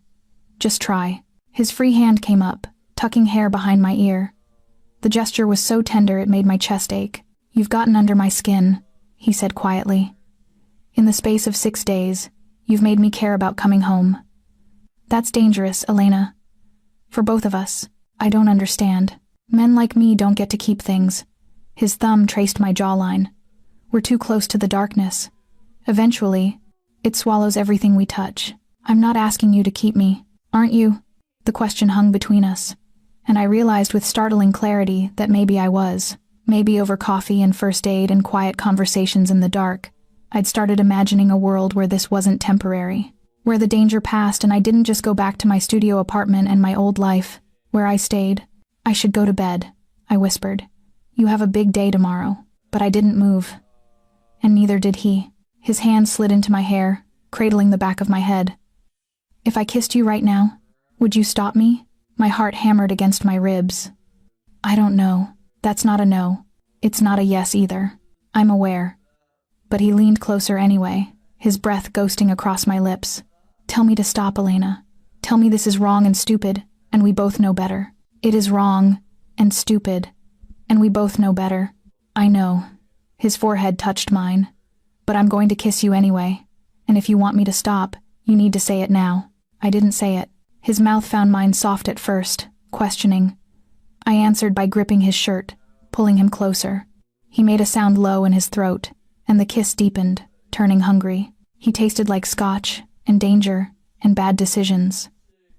Just try. His free hand came up, tucking hair behind my ear. The gesture was so tender it made my chest ache. You've gotten under my skin, he said quietly. In the space of 6 days, you've made me care about coming home. That's dangerous, Elena. For both of us. I don't understand. Men like me don't get to keep things. His thumb traced my jawline. We're too close to the darkness. Eventually, it swallows everything we touch. I'm not asking you to keep me, aren't you? The question hung between us, and I realized with startling clarity that maybe I was. Maybe over coffee and first aid and quiet conversations in the dark, I'd started imagining a world where this wasn't temporary, where the danger passed and I didn't just go back to my studio apartment and my old life, where I stayed. I should go to bed, I whispered. You have a big day tomorrow. But I didn't move. And neither did he. His hand slid into my hair, cradling the back of my head. If I kissed you right now, would you stop me? My heart hammered against my ribs. I don't know. That's not a no. It's not a yes either. I'm aware. But he leaned closer anyway, his breath ghosting across my lips. Tell me to stop, Elena. Tell me this is wrong and stupid, and we both know better. It is wrong and stupid, and we both know better. I know. His forehead touched mine. But I'm going to kiss you anyway. And if you want me to stop, you need to say it now. I didn't say it. His mouth found mine soft at first, questioning. I answered by gripping his shirt, pulling him closer. He made a sound low in his throat, and the kiss deepened, turning hungry. He tasted like scotch, and danger, and bad decisions.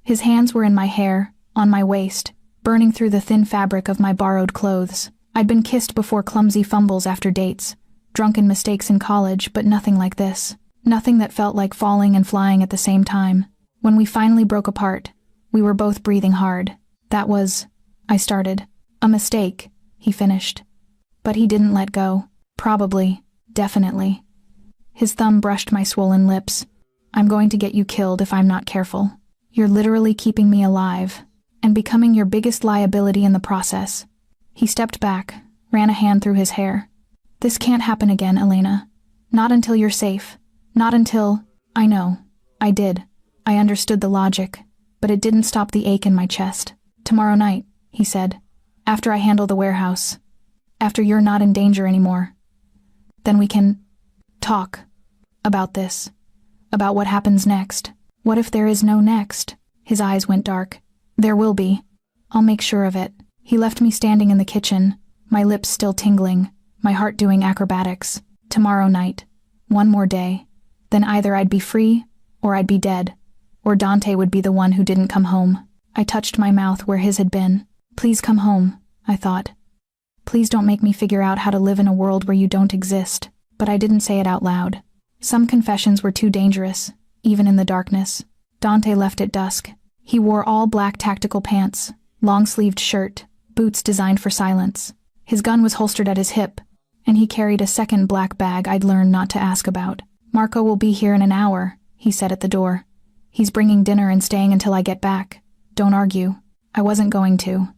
His hands were in my hair, on my waist, burning through the thin fabric of my borrowed clothes. I'd been kissed before, clumsy fumbles after dates, drunken mistakes in college, but nothing like this. Nothing that felt like falling and flying at the same time. When we finally broke apart, we were both breathing hard. That was, I started. A mistake, he finished. But he didn't let go. Probably, definitely. His thumb brushed my swollen lips. I'm going to get you killed if I'm not careful. You're literally keeping me alive, and becoming your biggest liability in the process. He stepped back, ran a hand through his hair. This can't happen again, Elena. Not until you're safe. Not until... I know. I did. I understood the logic, but it didn't stop the ache in my chest. Tomorrow night, he said. After I handle the warehouse. After you're not in danger anymore. Then we can... talk. About this. About what happens next. What if there is no next? His eyes went dark. There will be. I'll make sure of it. He left me standing in the kitchen, my lips still tingling, my heart doing acrobatics. Tomorrow night. One more day. Then either I'd be free, or I'd be dead. Or Dante would be the one who didn't come home. I touched my mouth where his had been. Please come home, I thought. Please don't make me figure out how to live in a world where you don't exist. But I didn't say it out loud. Some confessions were too dangerous, even in the darkness. Dante left at dusk. He wore all black tactical pants, long-sleeved shirt, boots designed for silence. His gun was holstered at his hip, and he carried a second black bag I'd learned not to ask about. Marco will be here in an hour, he said at the door. He's bringing dinner and staying until I get back. Don't argue. I wasn't going to.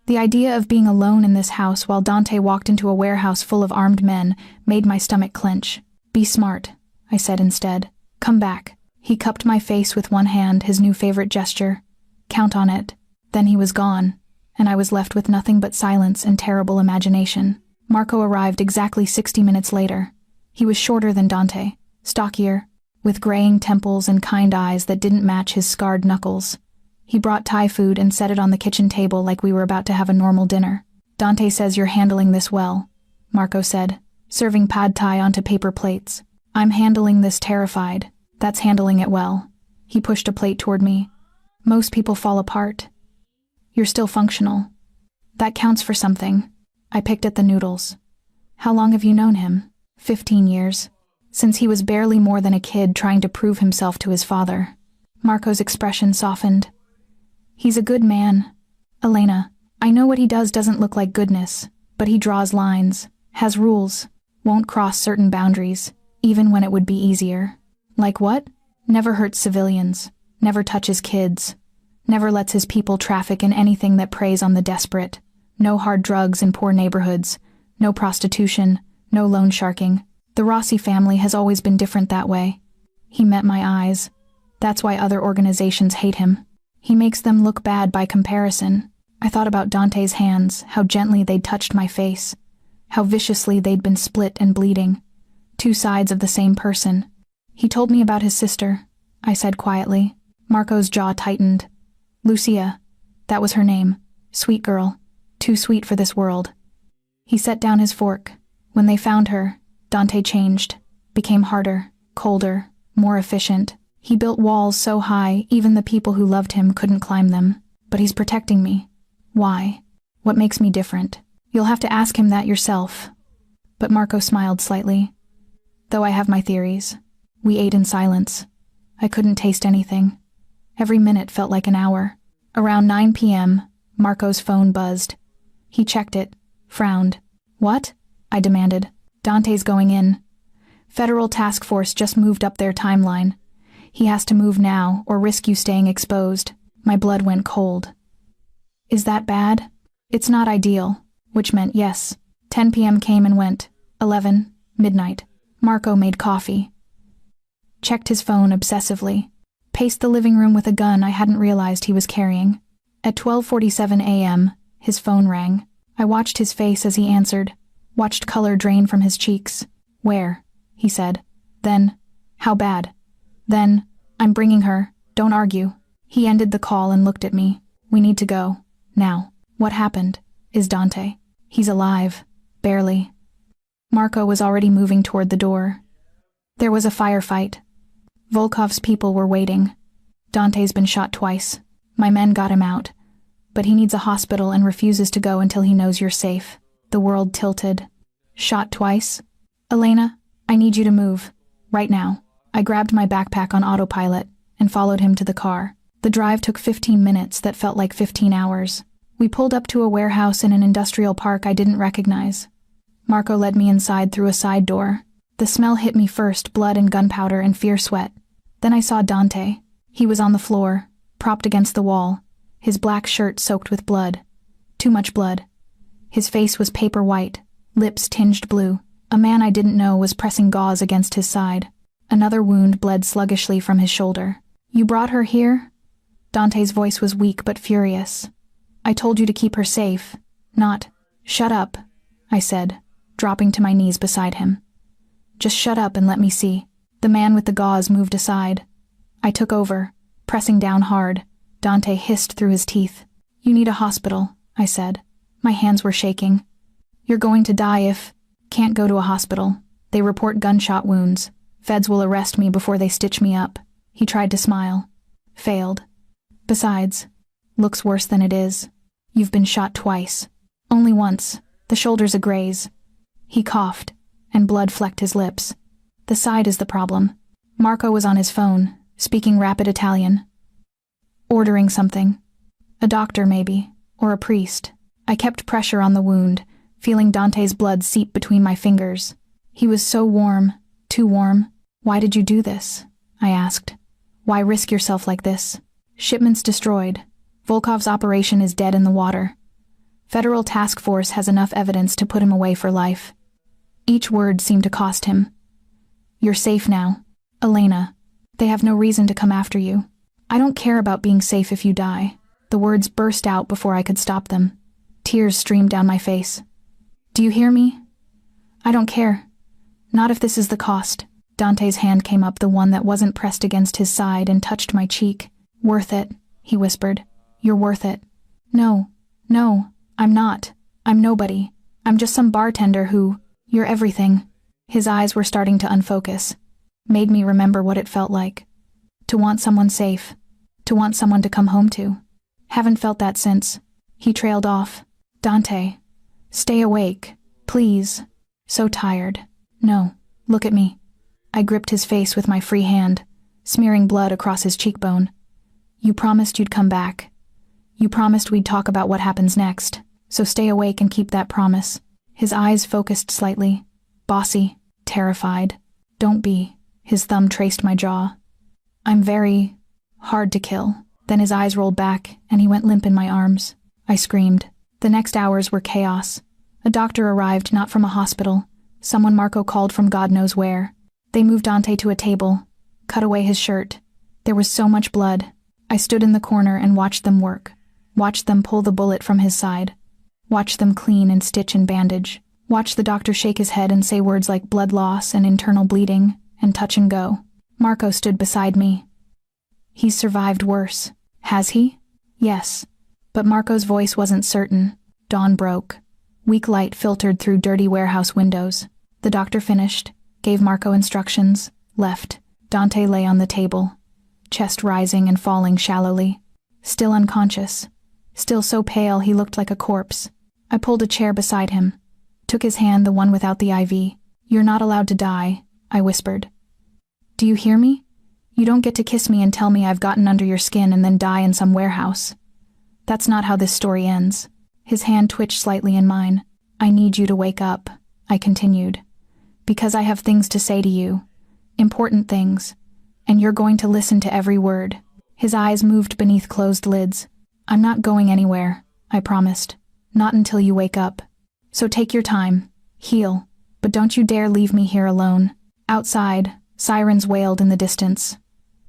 The idea of being alone in this house while Dante walked into a warehouse full of armed men made my stomach clench. Be smart, I said instead. Come back. He cupped my face with one hand, his new favorite gesture. Count on it. Then he was gone, and I was left with nothing but silence and terrible imagination. Marco arrived exactly 60 minutes later. He was shorter than Dante, stockier, with graying temples and kind eyes that didn't match his scarred knuckles. He brought Thai food and set it on the kitchen table like we were about to have a normal dinner. "Dante says you're handling this well," Marco said, serving pad thai onto paper plates. "I'm handling this terrified. That's handling it well." He pushed a plate toward me. "Most people fall apart. You're still functional. That counts for something." I picked at the noodles. "How long have you known him?" 15 years. Since he was barely more than a kid trying to prove himself to his father. Marco's expression softened. "He's a good man. Elena, I know what he does doesn't look like goodness, but he draws lines, has rules, won't cross certain boundaries, even when it would be easier." "Like what?" "Never hurts civilians, never touches kids, never lets his people traffic in anything that preys on the desperate. No hard drugs in poor neighborhoods, no prostitution, no loan sharking. The Rossi family has always been different that way." He met my eyes. "That's why other organizations hate him. He makes them look bad by comparison." I thought about Dante's hands, how gently they'd touched my face, how viciously they'd been split and bleeding. Two sides of the same person. "He told me about his sister," I said quietly. Marco's jaw tightened. "Lucia, that was her name. Sweet girl. Too sweet for this world." He set down his fork. "When they found her, Dante changed, became harder, colder, more efficient. He built walls so high even the people who loved him couldn't climb them. But he's protecting me. Why? What makes me different? You'll have to ask him that yourself." But Marco smiled slightly. "Though I have my theories." We ate in silence. I couldn't taste anything. Every minute felt like an hour. Around 9 p.m., Marco's phone buzzed. He checked it, frowned. "What?" I demanded. "Dante's going in. Federal task force just moved up their timeline. He has to move now or risk you staying exposed." My blood went cold. "Is that bad?" "It's not ideal," which meant yes. 10 p.m. came and went. 11, midnight. Marco made coffee. Checked his phone obsessively. Paced the living room with a gun I hadn't realized he was carrying. At 12:47 a.m., his phone rang. I watched his face as he answered, watched color drain from his cheeks. "Where?" he said. Then, "How bad?" Then, "I'm bringing her. Don't argue." He ended the call and looked at me. "We need to go. Now." "What happened? Is Dante?" "He's alive. Barely." Marco was already moving toward the door. "There was a firefight. Volkov's people were waiting. Dante's been shot twice. My men got him out. But he needs a hospital and refuses to go until he knows you're safe." The world tilted. "Shot twice? Elena, I need you to move. Right now." I grabbed my backpack on autopilot and followed him to the car. The drive took 15 minutes that felt like 15 hours. We pulled up to a warehouse in an industrial park I didn't recognize. Marco led me inside through a side door. The smell hit me first, blood and gunpowder and fierce sweat. Then I saw Dante. He was on the floor, propped against the wall, his black shirt soaked with blood. Too much blood. His face was paper white, lips tinged blue. A man I didn't know was pressing gauze against his side. Another wound bled sluggishly from his shoulder. "You brought her here?" Dante's voice was weak but furious. "I told you to keep her safe, not—" "Shut up," I said, dropping to my knees beside him. "Just shut up and let me see." The man with the gauze moved aside. I took over, pressing down hard. Dante hissed through his teeth. "You need a hospital," I said. My hands were shaking. "You're going to die if—" "Can't go to a hospital. They report gunshot wounds. Feds will arrest me before they stitch me up." He tried to smile. Failed. "Besides, looks worse than it is. You've been shot twice. Only once. The shoulder's a graze." He coughed, and blood flecked his lips. "The side is the problem." Marco was on his phone, speaking rapid Italian. Ordering something. A doctor, maybe, or a priest. I kept pressure on the wound, feeling Dante's blood seep between my fingers. He was so warm, too warm. "Why did you do this?" I asked. "Why risk yourself like this? Shipments destroyed. Volkov's operation is dead in the water. Federal task force has enough evidence to put him away for life." Each word seemed to cost him. "You're safe now. Elena, they have no reason to come after you. I don't care about being safe if you die." The words burst out before I could stop them. Tears streamed down my face. "Do Do you hear me? I don't care. Not if this is the cost. Dante's hand came up, the one that wasn't pressed against his side, and touched my cheek. Worth it, he whispered. You're worth it. No, I'm not. I'm nobody. I'm just some bartender who... You're everything. His eyes were starting to unfocus. Made me remember what it felt like. To want someone safe. To want someone to come home to. Haven't felt that since. He trailed off. Dante. Stay awake. Please. So tired. No. Look at me. I gripped his face with my free hand, smearing blood across his cheekbone. You promised you'd come back. You promised we'd talk about what happens next, so stay awake and keep that promise. His eyes focused slightly. Bossy. Terrified. Don't be. His thumb traced my jaw. I'm very... hard to kill. Then his eyes rolled back, and he went limp in my arms. I screamed. The next hours were chaos. A doctor arrived, not from a hospital. Someone Marco called from God knows where. They moved Dante to a table, cut away his shirt. There was so much blood. I stood in the corner and watched them work. Watched them pull the bullet from his side. Watched them clean and stitch and bandage. Watched the doctor shake his head and say words like blood loss and internal bleeding and touch and go. Marco stood beside me. He's survived worse. Has he? Yes. But Marco's voice wasn't certain. Dawn broke. Weak light filtered through dirty warehouse windows. The doctor finished, gave Marco instructions, left. Dante lay on the table, chest rising and falling shallowly. Still unconscious. Still so pale he looked like a corpse. I pulled a chair beside him. Took his hand, the one without the IV. You're not allowed to die, I whispered. Do you hear me? You don't get to kiss me and tell me I've gotten under your skin and then die in some warehouse. That's not how this story ends. His hand twitched slightly in mine. I need you to wake up, I continued. Because I have things to say to you. Important things. And you're going to listen to every word. His eyes moved beneath closed lids. I'm not going anywhere, I promised. Not until you wake up. So take your time. Heal. But don't you dare leave me here alone. Outside, sirens wailed in the distance.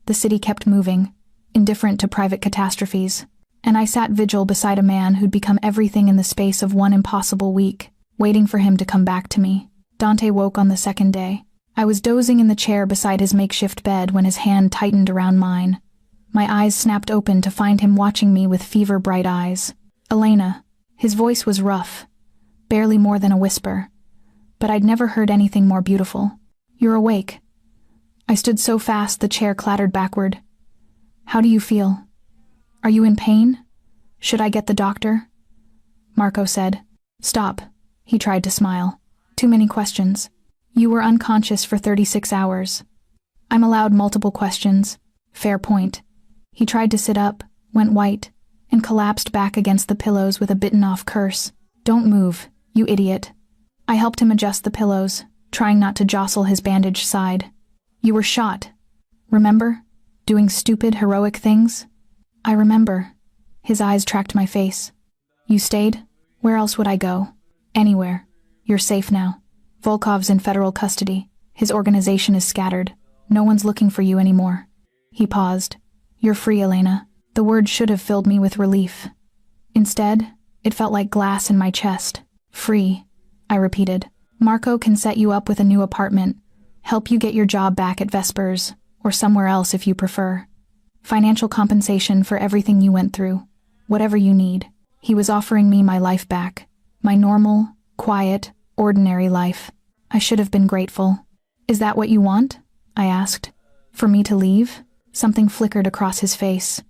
The city kept moving, indifferent to private catastrophes. And I sat vigil beside a man who'd become everything in the space of one impossible week, waiting for him to come back to me. Dante woke on the second day. I was dozing in the chair beside his makeshift bed when his hand tightened around mine. My eyes snapped open to find him watching me with fever-bright eyes. Elena. His voice was rough, barely more than a whisper. But I'd never heard anything more beautiful. You're awake. I stood so fast the chair clattered backward. How do you feel? Are you in pain? Should I get the doctor? Marco said. Stop. He tried to smile. Too many questions. You were unconscious for 36 hours. I'm allowed multiple questions. Fair point. He tried to sit up, went white, and collapsed back against the pillows with a bitten-off curse. Don't move, you idiot. I helped him adjust the pillows, trying not to jostle his bandaged side. You were shot. Remember? Doing stupid, heroic things? I remember. His eyes tracked my face. You stayed? Where else would I go? Anywhere. You're safe now. Volkov's in federal custody. His organization is scattered. No one's looking for you anymore. He paused. You're free, Elena. The word should have filled me with relief. Instead, it felt like glass in my chest. Free, I repeated. Marco can set you up with a new apartment, help you get your job back at Vespers, or somewhere else if you prefer. Financial compensation for everything you went through. Whatever you need. He was offering me my life back. My normal, quiet, ordinary life. I should have been grateful. Is that what you want? I asked. For me to leave? Something flickered across his face.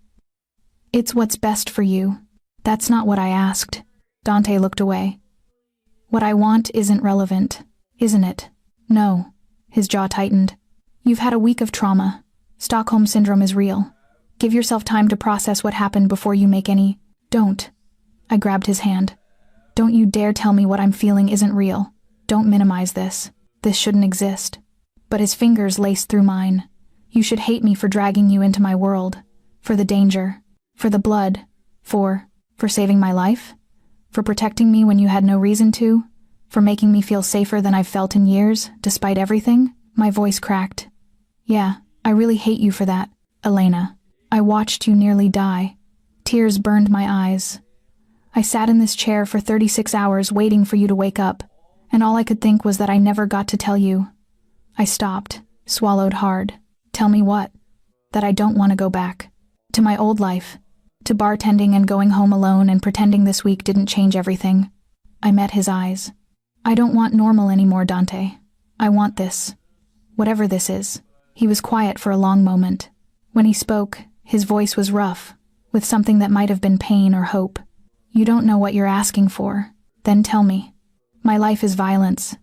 It's what's best for you. That's not what I asked. Dante looked away. What I want isn't relevant, isn't it? No. His jaw tightened. You've had a week of trauma. Stockholm Syndrome is real. Give yourself time to process what happened before you make any... Don't. I grabbed his hand. Don't you dare tell me what I'm feeling isn't real. Don't minimize this. This shouldn't exist. But his fingers laced through mine. You should hate me for dragging you into my world. For the danger. For the blood. For saving my life? For protecting me when you had no reason to? For making me feel safer than I've felt in years, despite everything? My voice cracked. Yeah, I really hate you for that, Elena. I watched you nearly die. Tears burned my eyes. I sat in this chair for 36 hours waiting for you to wake up, And all I could think was that I never got to tell you. I stopped, swallowed hard. Tell me what? That I don't want to go back. To my old life. To bartending and going home alone and pretending this week didn't change everything. I met his eyes. I don't want normal anymore, Dante. I want this. Whatever this is. He was quiet for a long moment. When he spoke, his voice was rough, with something that might have been pain or hope. You don't know what you're asking for. Then tell me. My life is violence.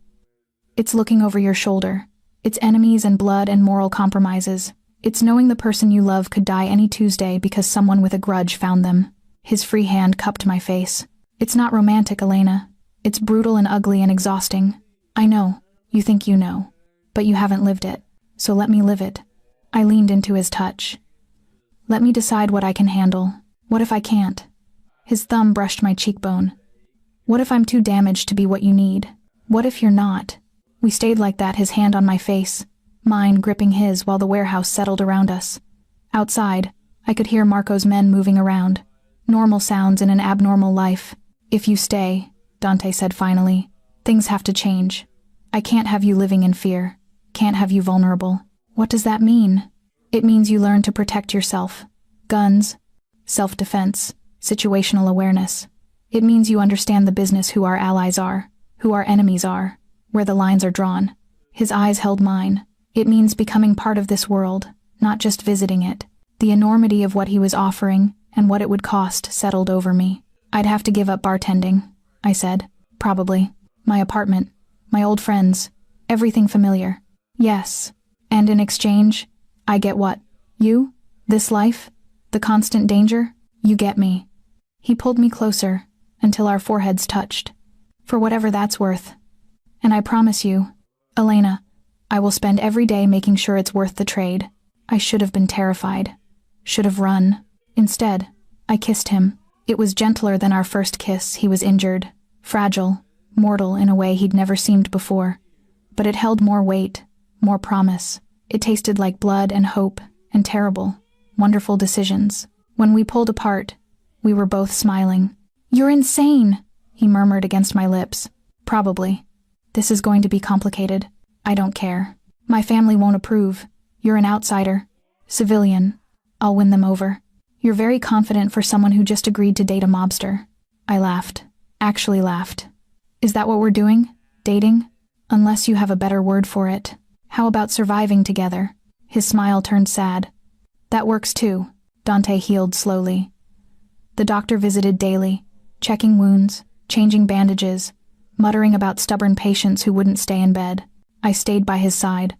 It's looking over your shoulder. It's enemies and blood and moral compromises. It's knowing the person you love could die any Tuesday because someone with a grudge found them. His free hand cupped my face. It's not romantic, Elena. It's brutal and ugly and exhausting. I know. You think you know. But you haven't lived it. So let me live it. I leaned into his touch. Let me decide what I can handle. What if I can't? His thumb brushed my cheekbone. What if I'm too damaged to be what you need? What if you're not? We stayed like that, his hand on my face, mine gripping his while the warehouse settled around us. Outside, I could hear Marco's men moving around. Normal sounds in an abnormal life. If you stay, Dante said finally, things have to change. I can't have you living in fear. Can't have you vulnerable. What does that mean? It means you learn to protect yourself. Guns, self-defense, situational awareness. It means you understand the business, who our allies are, who our enemies are, where the lines are drawn. His eyes held mine. It means becoming part of this world, not just visiting it. The enormity of what he was offering and what it would cost settled over me. I'd have to give up bartending, I said. Probably. My apartment, my old friends, everything familiar. Yes. And in exchange, I get what? You? This life? The constant danger? You get me. He pulled me closer until our foreheads touched. For whatever that's worth. And I promise you, Elena, I will spend every day making sure it's worth the trade. I should have been terrified. Should have run. Instead, I kissed him. It was gentler than our first kiss. He was injured, fragile, mortal in a way he'd never seemed before. But it held more weight, more promise. It tasted like blood and hope and terrible, wonderful decisions. When we pulled apart, we were both smiling. You're insane, he murmured against my lips. Probably. This is going to be complicated. I don't care. My family won't approve. You're an outsider. Civilian. I'll win them over. You're very confident for someone who just agreed to date a mobster. I laughed. Actually laughed. Is that what we're doing? Dating? Unless you have a better word for it. How about surviving together? His smile turned sad. That works too. Dante healed slowly. The doctor visited daily, checking wounds, changing bandages, muttering about stubborn patients who wouldn't stay in bed. I stayed by his side,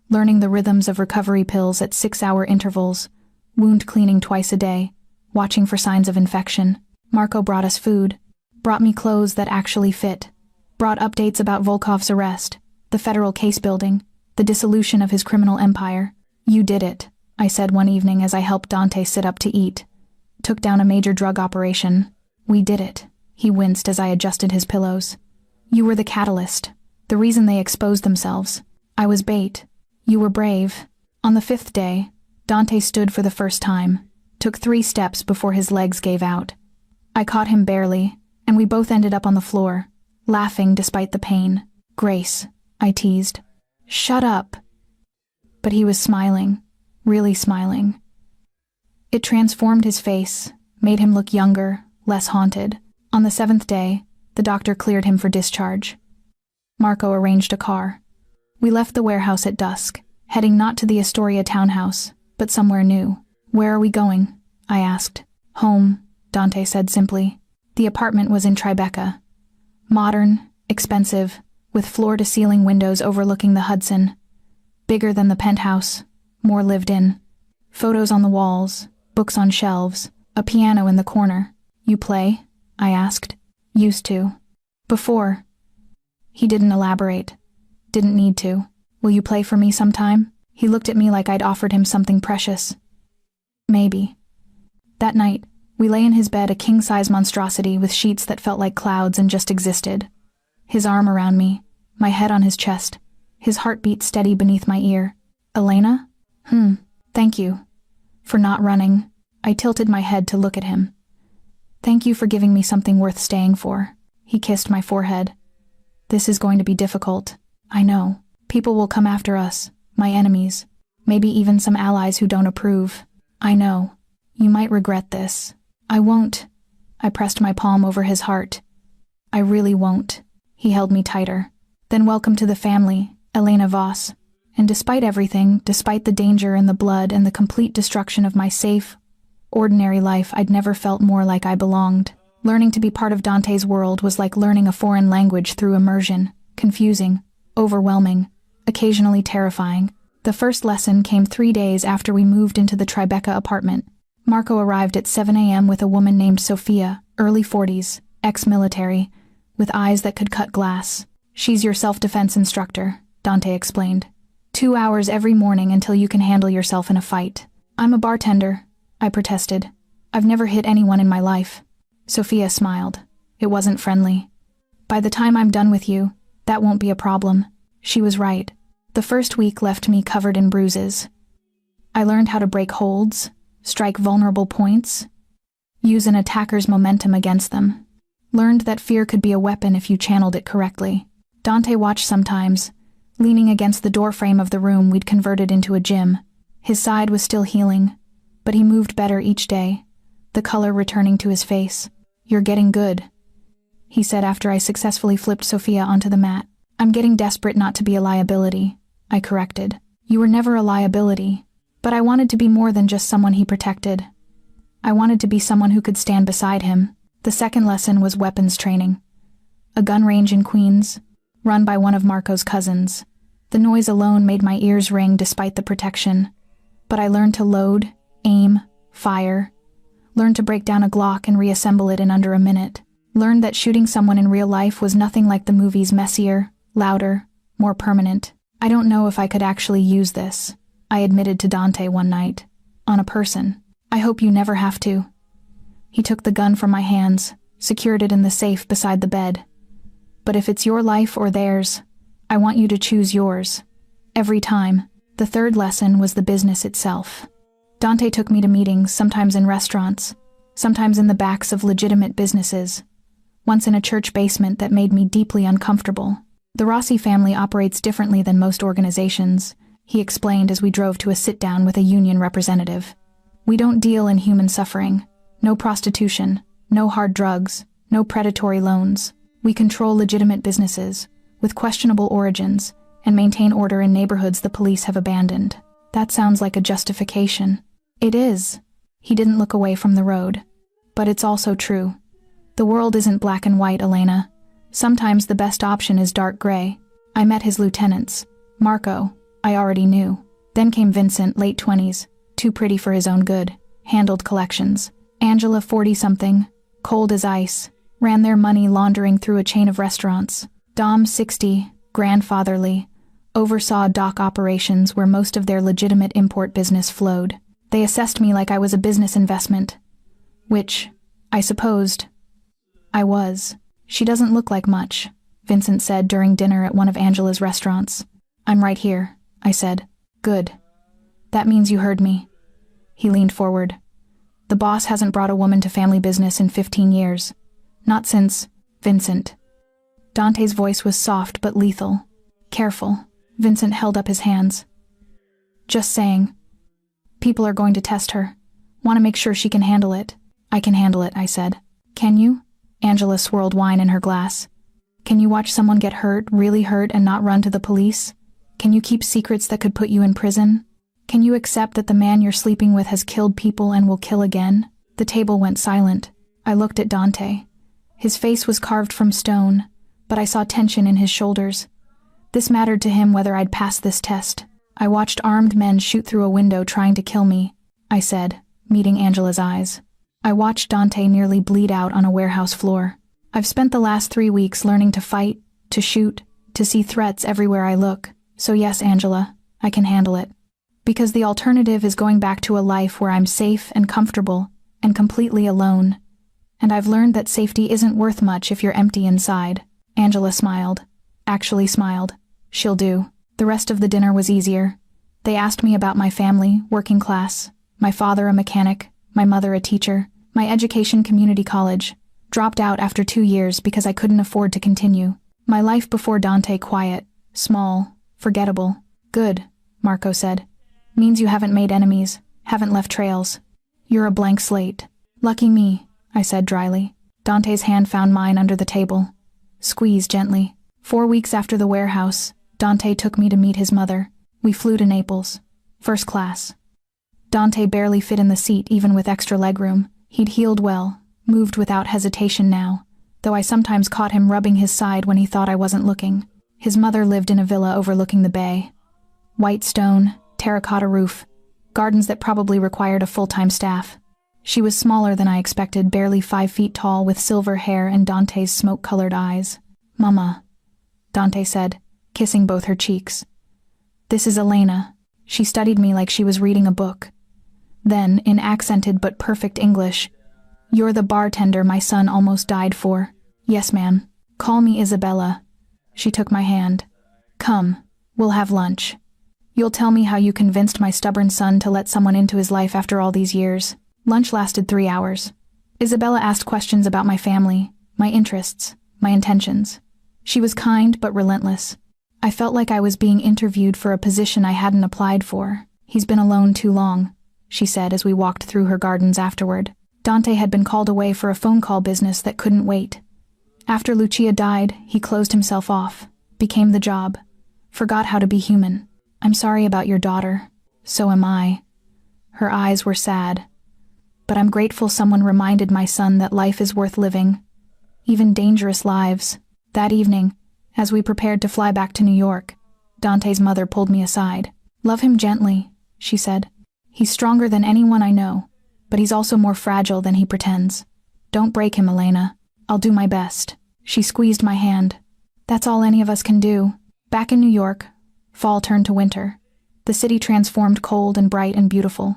learning the rhythms of recovery pills at 6-hour intervals, wound cleaning twice a day, watching for signs of infection. Marco brought us food, brought me clothes that actually fit, brought updates about Volkov's arrest, the federal case building, the dissolution of his criminal empire. You did it, I said one evening as I helped Dante sit up to eat. Took down a major drug operation. We did it. He winced as I adjusted his pillows. You were the catalyst, the reason they exposed themselves. I was bait. You were brave. On the 5th day, Dante stood for the first time, took 3 steps before his legs gave out. I caught him barely, and we both ended up on the floor, laughing despite the pain. Grace, I teased. Shut up. But he was smiling, really smiling. It transformed his face, made him look younger, less haunted. On the 7th day, the doctor cleared him for discharge. Marco arranged a car. We left the warehouse at dusk, heading not to the Astoria townhouse, but somewhere new. Where are we going? I asked. Home, Dante said simply. The apartment was in Tribeca. Modern, expensive, with floor-to-ceiling windows overlooking the Hudson. Bigger than the penthouse, more lived in. Photos on the walls, books on shelves, a piano in the corner. You play? I asked. Used to. Before. He didn't elaborate. Didn't need to. Will you play for me sometime? He looked at me like I'd offered him something precious. Maybe. That night, we lay in his bed, a king-size monstrosity with sheets that felt like clouds and just existed. His arm around me, my head on his chest, his heartbeat steady beneath my ear. Elena? Thank you. For not running. I tilted my head to look at him. Thank you for giving me something worth staying for. He kissed my forehead. This is going to be difficult. I know. People will come after us, my enemies. Maybe even some allies who don't approve. I know. You might regret this. I won't. I pressed my palm over his heart. I really won't. He held me tighter. Then welcome to the family, Elena Voss. And despite everything, despite the danger and the blood and the complete destruction of my safe, ordinary life, I'd never felt more like I belonged. Learning to be part of Dante's world was like learning a foreign language through immersion. Confusing, overwhelming, occasionally terrifying. The first lesson came 3 days after we moved into the Tribeca apartment. Marco arrived at 7 a.m. with a woman named Sophia, early 40s, ex-military, with eyes that could cut glass. She's your self-defense instructor, Dante explained. 2 hours every morning until you can handle yourself in a fight. I'm a bartender, I protested. I've never hit anyone in my life. Sophia smiled. It wasn't friendly. By the time I'm done with you, that won't be a problem. She was right. The first week left me covered in bruises. I learned how to break holds, strike vulnerable points, use an attacker's momentum against them. Learned that fear could be a weapon if you channeled it correctly. Dante watched sometimes, leaning against the doorframe of the room we'd converted into a gym. His side was still healing, but he moved better each day, the color returning to his face. You're getting good, he said after I successfully flipped Sophia onto the mat. I'm getting desperate not to be a liability, I corrected. You were never a liability, but I wanted to be more than just someone he protected. I wanted to be someone who could stand beside him. The second lesson was weapons training. A gun range in Queens, run by one of Marco's cousins. The noise alone made my ears ring despite the protection. But I learned to load, aim, fire. Learned to break down a Glock and reassemble it in under a minute. Learned that shooting someone in real life was nothing like the movies, messier, louder, more permanent. I don't know if I could actually use this, I admitted to Dante one night. On a person. I hope you never have to. He took the gun from my hands, secured it in the safe beside the bed. But if it's your life or theirs, I want you to choose yours. Every time. The third lesson was the business itself. Dante took me to meetings, sometimes in restaurants, sometimes in the backs of legitimate businesses, once in a church basement that made me deeply uncomfortable. The Rossi family operates differently than most organizations, he explained as we drove to a sit-down with a union representative. We don't deal in human suffering. No prostitution, no hard drugs, no predatory loans. We control legitimate businesses, with questionable origins, and maintain order in neighborhoods the police have abandoned. That sounds like a justification. It is. He didn't look away from the road. But it's also true. The world isn't black and white, Elena. Sometimes the best option is dark gray. I met his lieutenants. Marco, I already knew. Then came Vincent, late 20s, too pretty for his own good, handled collections. Angela, 40-something, cold as ice, ran their money laundering through a chain of restaurants. Dom, 60, grandfatherly, oversaw dock operations where most of their legitimate import business flowed. They assessed me like I was a business investment, which, I supposed, I was. She doesn't look like much, Vincent said during dinner at one of Angela's restaurants. I'm right here, I said. Good. That means you heard me. He leaned forward. The boss hasn't brought a woman to family business in 15 years. Not since Vincent. Dante's voice was soft but lethal. Careful. Vincent held up his hands. Just saying. People are going to test her. Want to make sure she can handle it. I can handle it, I said. Can you? Angela swirled wine in her glass. Can you watch someone get hurt, really hurt, and not run to the police? Can you keep secrets that could put you in prison? Can you accept that the man you're sleeping with has killed people and will kill again? The table went silent. I looked at Dante. His face was carved from stone, but I saw tension in his shoulders. This mattered to him whether I'd pass this test. I watched armed men shoot through a window trying to kill me, I said, meeting Angela's eyes. I watched Dante nearly bleed out on a warehouse floor. I've spent the last 3 weeks learning to fight, to shoot, to see threats everywhere I look. So yes, Angela, I can handle it. Because the alternative is going back to a life where I'm safe and comfortable and completely alone. And I've learned that safety isn't worth much if you're empty inside. Angela smiled. Actually smiled. She'll do. The rest of the dinner was easier. They asked me about my family, working class, my father a mechanic, my mother a teacher, my education community college. Dropped out after 2 years because I couldn't afford to continue. My life before Dante, quiet, small, forgettable. Good, Marco said. Means you haven't made enemies, haven't left trails. You're a blank slate. Lucky me, I said dryly. Dante's hand found mine under the table. Squeezed gently. 4 weeks after the warehouse, Dante took me to meet his mother. We flew to Naples. First class. Dante barely fit in the seat even with extra legroom. He'd healed well, moved without hesitation now, though I sometimes caught him rubbing his side when he thought I wasn't looking. His mother lived in a villa overlooking the bay. White stone, terracotta roof, gardens that probably required a full-time staff. She was smaller than I expected, barely 5 feet tall, with silver hair and Dante's smoke-colored eyes. Mama, Dante said, kissing both her cheeks. This is Elena. She studied me like she was reading a book. Then, in accented but perfect English, you're the bartender my son almost died for. Yes, ma'am. Call me Isabella. She took my hand. Come, we'll have lunch. You'll tell me how you convinced my stubborn son to let someone into his life after all these years. Lunch lasted 3 hours. Isabella asked questions about my family, my interests, my intentions. She was kind but relentless. I felt like I was being interviewed for a position I hadn't applied for. He's been alone too long, she said as we walked through her gardens afterward. Dante had been called away for a phone call business that couldn't wait. After Lucia died, he closed himself off, became the job, forgot how to be human. I'm sorry about your daughter. So am I. Her eyes were sad. But I'm grateful someone reminded my son that life is worth living, even dangerous lives. That evening, as we prepared to fly back to New York, Dante's mother pulled me aside. Love him gently, she said. He's stronger than anyone I know, but he's also more fragile than he pretends. Don't break him, Elena. I'll do my best. She squeezed my hand. That's all any of us can do. Back in New York, fall turned to winter. The city transformed cold and bright and beautiful.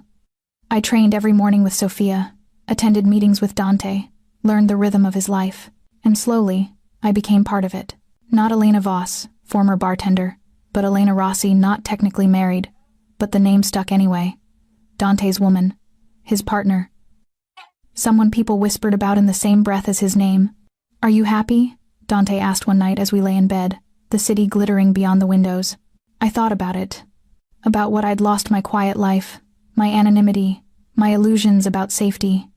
I trained every morning with Sophia, attended meetings with Dante, learned the rhythm of his life, and slowly, I became part of it. Not Elena Voss, former bartender, but Elena Rossi, not technically married, but the name stuck anyway. Dante's woman, his partner. Someone people whispered about in the same breath as his name. Are you happy? Dante asked one night as we lay in bed, the city glittering beyond the windows. I thought about it. About what I'd lost my quiet life, my anonymity, my illusions about safety.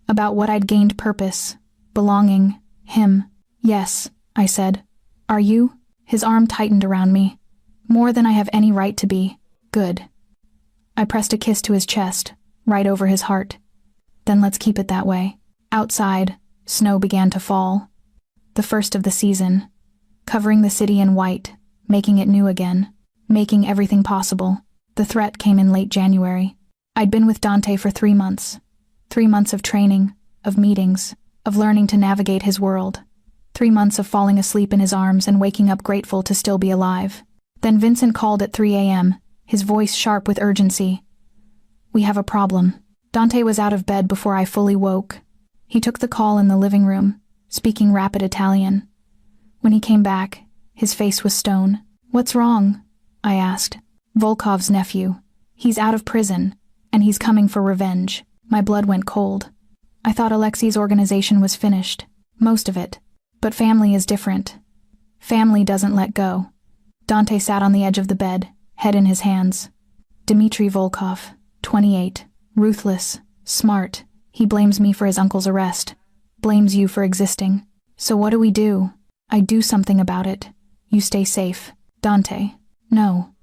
About what I'd gained purpose, belonging, him. Yes, I said. Are you? His arm tightened around me. More than I have any right to be. Good. I pressed a kiss to his chest, right over his heart. Then let's keep it that way. Outside, snow began to fall. The first of the season, covering the city in white, making it new again, making everything possible. The threat came in late January. I'd been with Dante for 3 months. 3 months of training, of meetings, of learning to navigate his world. 3 months of falling asleep in his arms and waking up grateful to still be alive. Then Vincent called at 3 a.m., his voice sharp with urgency. We have a problem. Dante was out of bed before I fully woke. He took the call in the living room, speaking rapid Italian. When he came back, his face was stone. What's wrong? I asked. Volkov's nephew. He's out of prison, and he's coming for revenge. My blood went cold. I thought Alexei's organization was finished. Most of it. But family is different. Family doesn't let go. Dante sat on the edge of the bed, head in his hands. Dmitry Volkov, 28, ruthless, smart. He blames me for his uncle's arrest. Blames you for existing. So what do we do? I do something about it. You stay safe. Dante. No.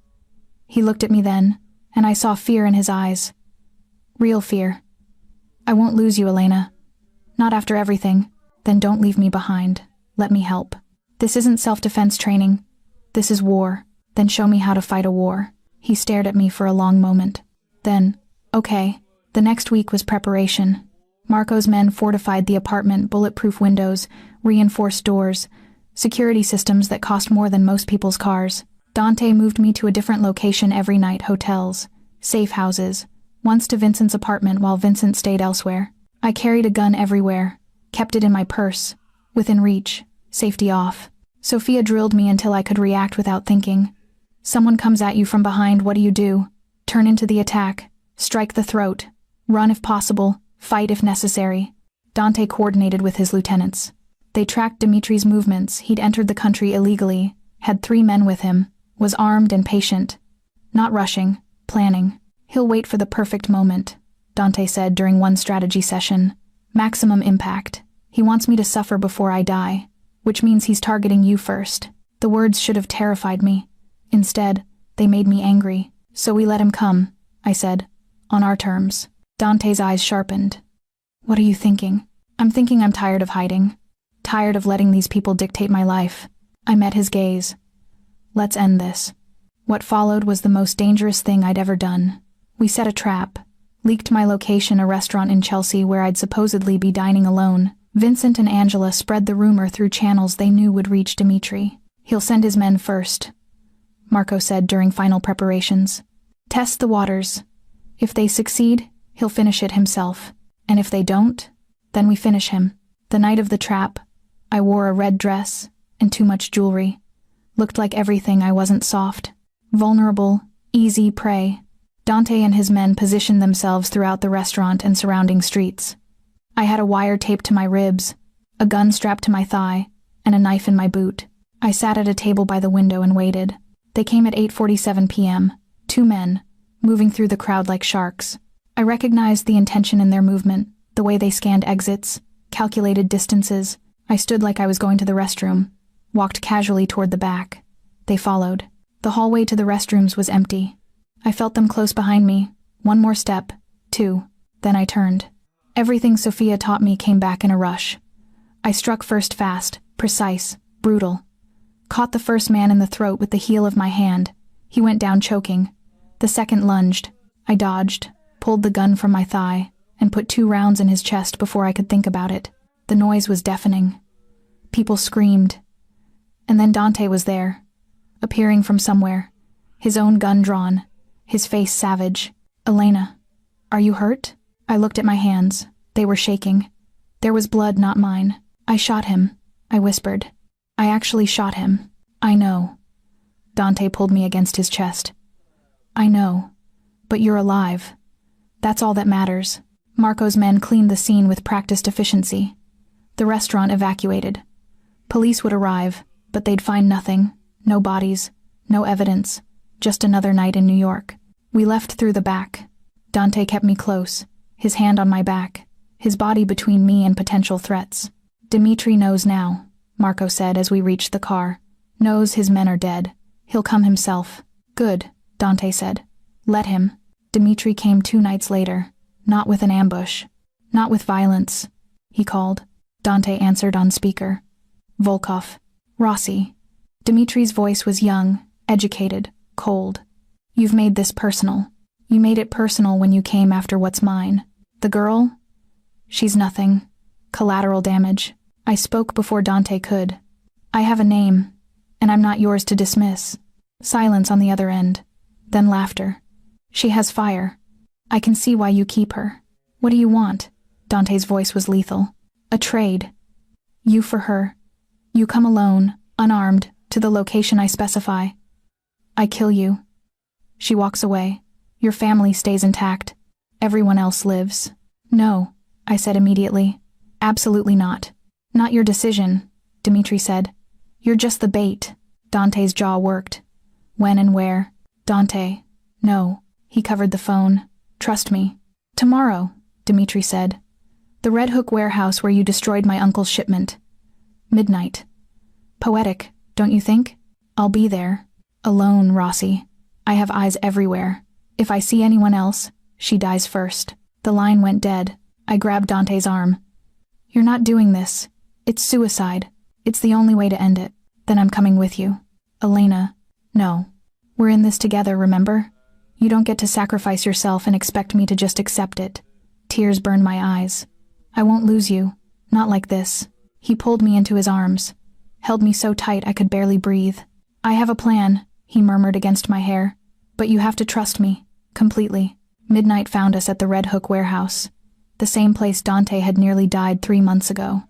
He looked at me then, and I saw fear in his eyes. Real fear. I won't lose you, Elena. Not after everything. Then don't leave me behind. Let me help. This isn't self-defense training. This is war. Then show me how to fight a war. He stared at me for a long moment. Then, okay. The next week was preparation. Marco's men fortified the apartment, bulletproof windows, reinforced doors, security systems that cost more than most people's cars. Dante moved me to a different location every night, hotels, safe houses, once to Vincent's apartment while Vincent stayed elsewhere. I carried a gun everywhere, kept it in my purse, within reach, safety off. Sophia drilled me until I could react without thinking. Someone comes at you from behind, what do? Turn into the attack, strike the throat, run if possible, fight if necessary. Dante coordinated with his lieutenants. They tracked Dimitri's movements. He'd entered the country illegally, had 3 men with him, was armed and patient. Not rushing, planning. He'll wait for the perfect moment, Dante said during one strategy session. Maximum impact. He wants me to suffer before I die, which means he's targeting you first. The words should have terrified me. Instead, they made me angry. So we let him come, I said, on our terms. Dante's eyes sharpened. What are you thinking? I'm thinking I'm tired of hiding. Tired of letting these people dictate my life. I met his gaze. Let's end this. What followed was the most dangerous thing I'd ever done. We set a trap. Leaked my location, a restaurant in Chelsea where I'd supposedly be dining alone. Vincent and Angela spread the rumor through channels they knew would reach Dimitri. He'll send his men first, Marco said during final preparations. Test the waters. If they succeed, he'll finish it himself. And if they don't, then we finish him. The night of the trap, I wore a red dress and too much jewelry. Looked like everything I wasn't soft. Vulnerable, easy prey. Dante and his men positioned themselves throughout the restaurant and surrounding streets. I had a wire taped to my ribs, a gun strapped to my thigh, and a knife in my boot. I sat at a table by the window and waited. They came at 8:47 p.m., 2 men, moving through the crowd like sharks. I recognized the intention in their movement, the way they scanned exits, calculated distances. I stood like I was going to the restroom, walked casually toward the back. They followed. The hallway to the restrooms was empty. I felt them close behind me. 1 more step, 2, then I turned. Everything Sophia taught me came back in a rush. I struck first fast, precise, brutal. Caught the first man in the throat with the heel of my hand. He went down choking. The second lunged. I dodged, pulled the gun from my thigh, and put 2 rounds in his chest before I could think about it. The noise was deafening. People screamed. And then Dante was there, appearing from somewhere, his own gun drawn, his face savage. Elena, are you hurt? I looked at my hands. They were shaking. There was blood, not mine. I shot him, I whispered. I actually shot him. I know. Dante pulled me against his chest. I know. But you're alive. That's all that matters. Marco's men cleaned the scene with practiced efficiency. The restaurant evacuated. Police would arrive, but they'd find nothing. No bodies, no evidence. Just another night in New York. We left through the back. Dante kept me close, his hand on my back, his body between me and potential threats. Dimitri knows now, Marco said as we reached the car. Knows his men are dead. He'll come himself. Good, Dante said. Let him. Dimitri came 2 nights later, not with an ambush, not with violence. He called. Dante answered on speaker. Volkov. Rossi. Dimitri's voice was young, educated, cold. You've made this personal. You made it personal when you came after what's mine. The girl? She's nothing. Collateral damage. I spoke before Dante could. I have a name, and I'm not yours to dismiss. Silence on the other end. Then laughter. She has fire. I can see why you keep her. What do you want? Dante's voice was lethal. A trade. You for her. You come alone, unarmed, to the location I specify. I kill you. She walks away. Your family stays intact. Everyone else lives. No, I said immediately. Absolutely not. Not your decision, Dimitri said. You're just the bait. Dante's jaw worked. When and where? Dante. No. He covered the phone. Trust me. Tomorrow, Dimitri said. The Red Hook warehouse where you destroyed my uncle's shipment. Midnight. Poetic, don't you think? I'll be there. Alone, Rossi. I have eyes everywhere. If I see anyone else, she dies first. The line went dead. I grabbed Dante's arm. You're not doing this. It's suicide. It's the only way to end it. Then I'm coming with you. Elena. No. We're in this together, remember? You don't get to sacrifice yourself and expect me to just accept it. Tears burned my eyes. I won't lose you. Not like this. He pulled me into his arms. Held me so tight I could barely breathe. I have a plan, he murmured against my hair. But you have to trust me. Completely. Midnight found us at the Red Hook warehouse. The same place Dante had nearly died 3 months ago.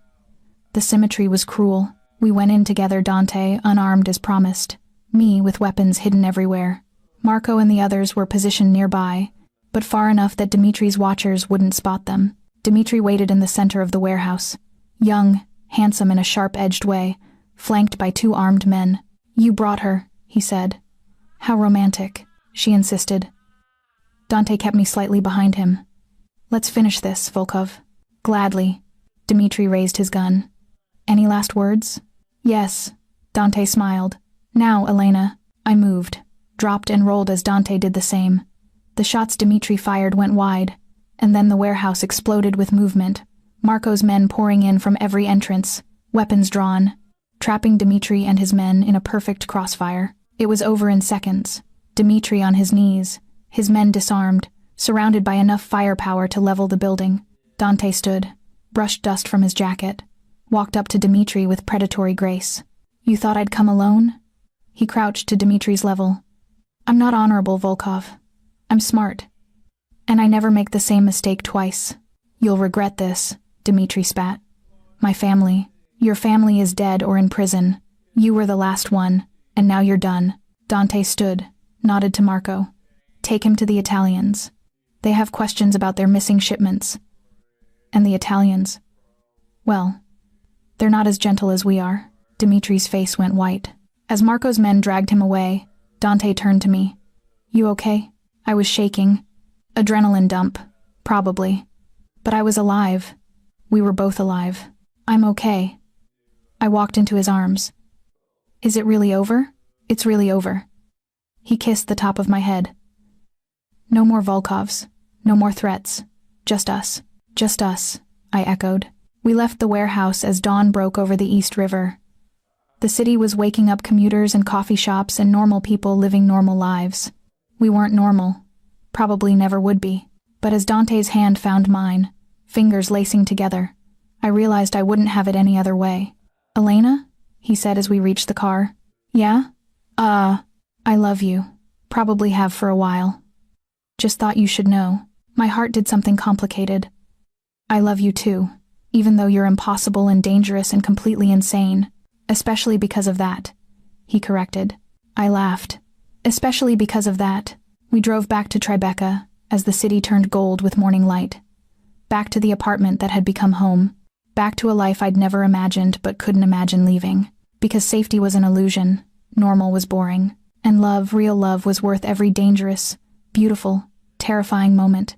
The symmetry was cruel. We went in together, Dante, unarmed as promised. Me with weapons hidden everywhere. Marco and the others were positioned nearby, but far enough that Dimitri's watchers wouldn't spot them. Dimitri waited in the center of the warehouse. Young, handsome in a sharp-edged way, flanked by 2 armed men. "You brought her," he said. "How romantic," she insisted. Dante kept me slightly behind him. "Let's finish this, Volkov." "Gladly." Dmitri raised his gun. "Any last words?" "Yes." Dante smiled. "Now, Elena." I moved, dropped and rolled as Dante did the same. The shots Dmitri fired went wide, and then the warehouse exploded with movement. Marco's men pouring in from every entrance, weapons drawn, trapping Dmitri and his men in a perfect crossfire. It was over in seconds. Dmitri on his knees, his men disarmed, surrounded by enough firepower to level the building. Dante stood, brushed dust from his jacket, walked up to Dmitri with predatory grace. "You thought I'd come alone?" He crouched to Dmitri's level. "I'm not honorable, Volkov. I'm smart. And I never make the same mistake twice." "You'll regret this," Dmitri spat. "My family. Your family is dead or in prison. You were the last one, and now you're done." Dante stood, nodded to Marco. "Take him to the Italians. They have questions about their missing shipments." "And the Italians? Well, they're not as gentle as we are." Dmitri's face went white. As Marco's men dragged him away, Dante turned to me. "You okay?" I was shaking. Adrenaline dump, probably. But I was alive. We were both alive. "I'm okay." I walked into his arms. "Is it really over?" "It's really over." He kissed the top of my head. "No more Volkovs. No more threats. Just us." "Just us," I echoed. We left the warehouse as dawn broke over the East River. The city was waking up commuters and coffee shops and normal people living normal lives. We weren't normal. Probably never would be. But as Dante's hand found mine, fingers lacing together, I realized I wouldn't have it any other way. "Elena?" he said as we reached the car. "Yeah? I love you. Probably have for a while. Just thought you should know." My heart did something complicated. "I love you too, even though you're impossible and dangerous and completely insane. Especially because of that," he corrected. I laughed. "Especially because of that." We drove back to Tribeca as the city turned gold with morning light. Back to the apartment that had become home. Back to a life I'd never imagined but couldn't imagine leaving. Because safety was an illusion, normal was boring, and love, real love, was worth every dangerous, beautiful, terrifying moment.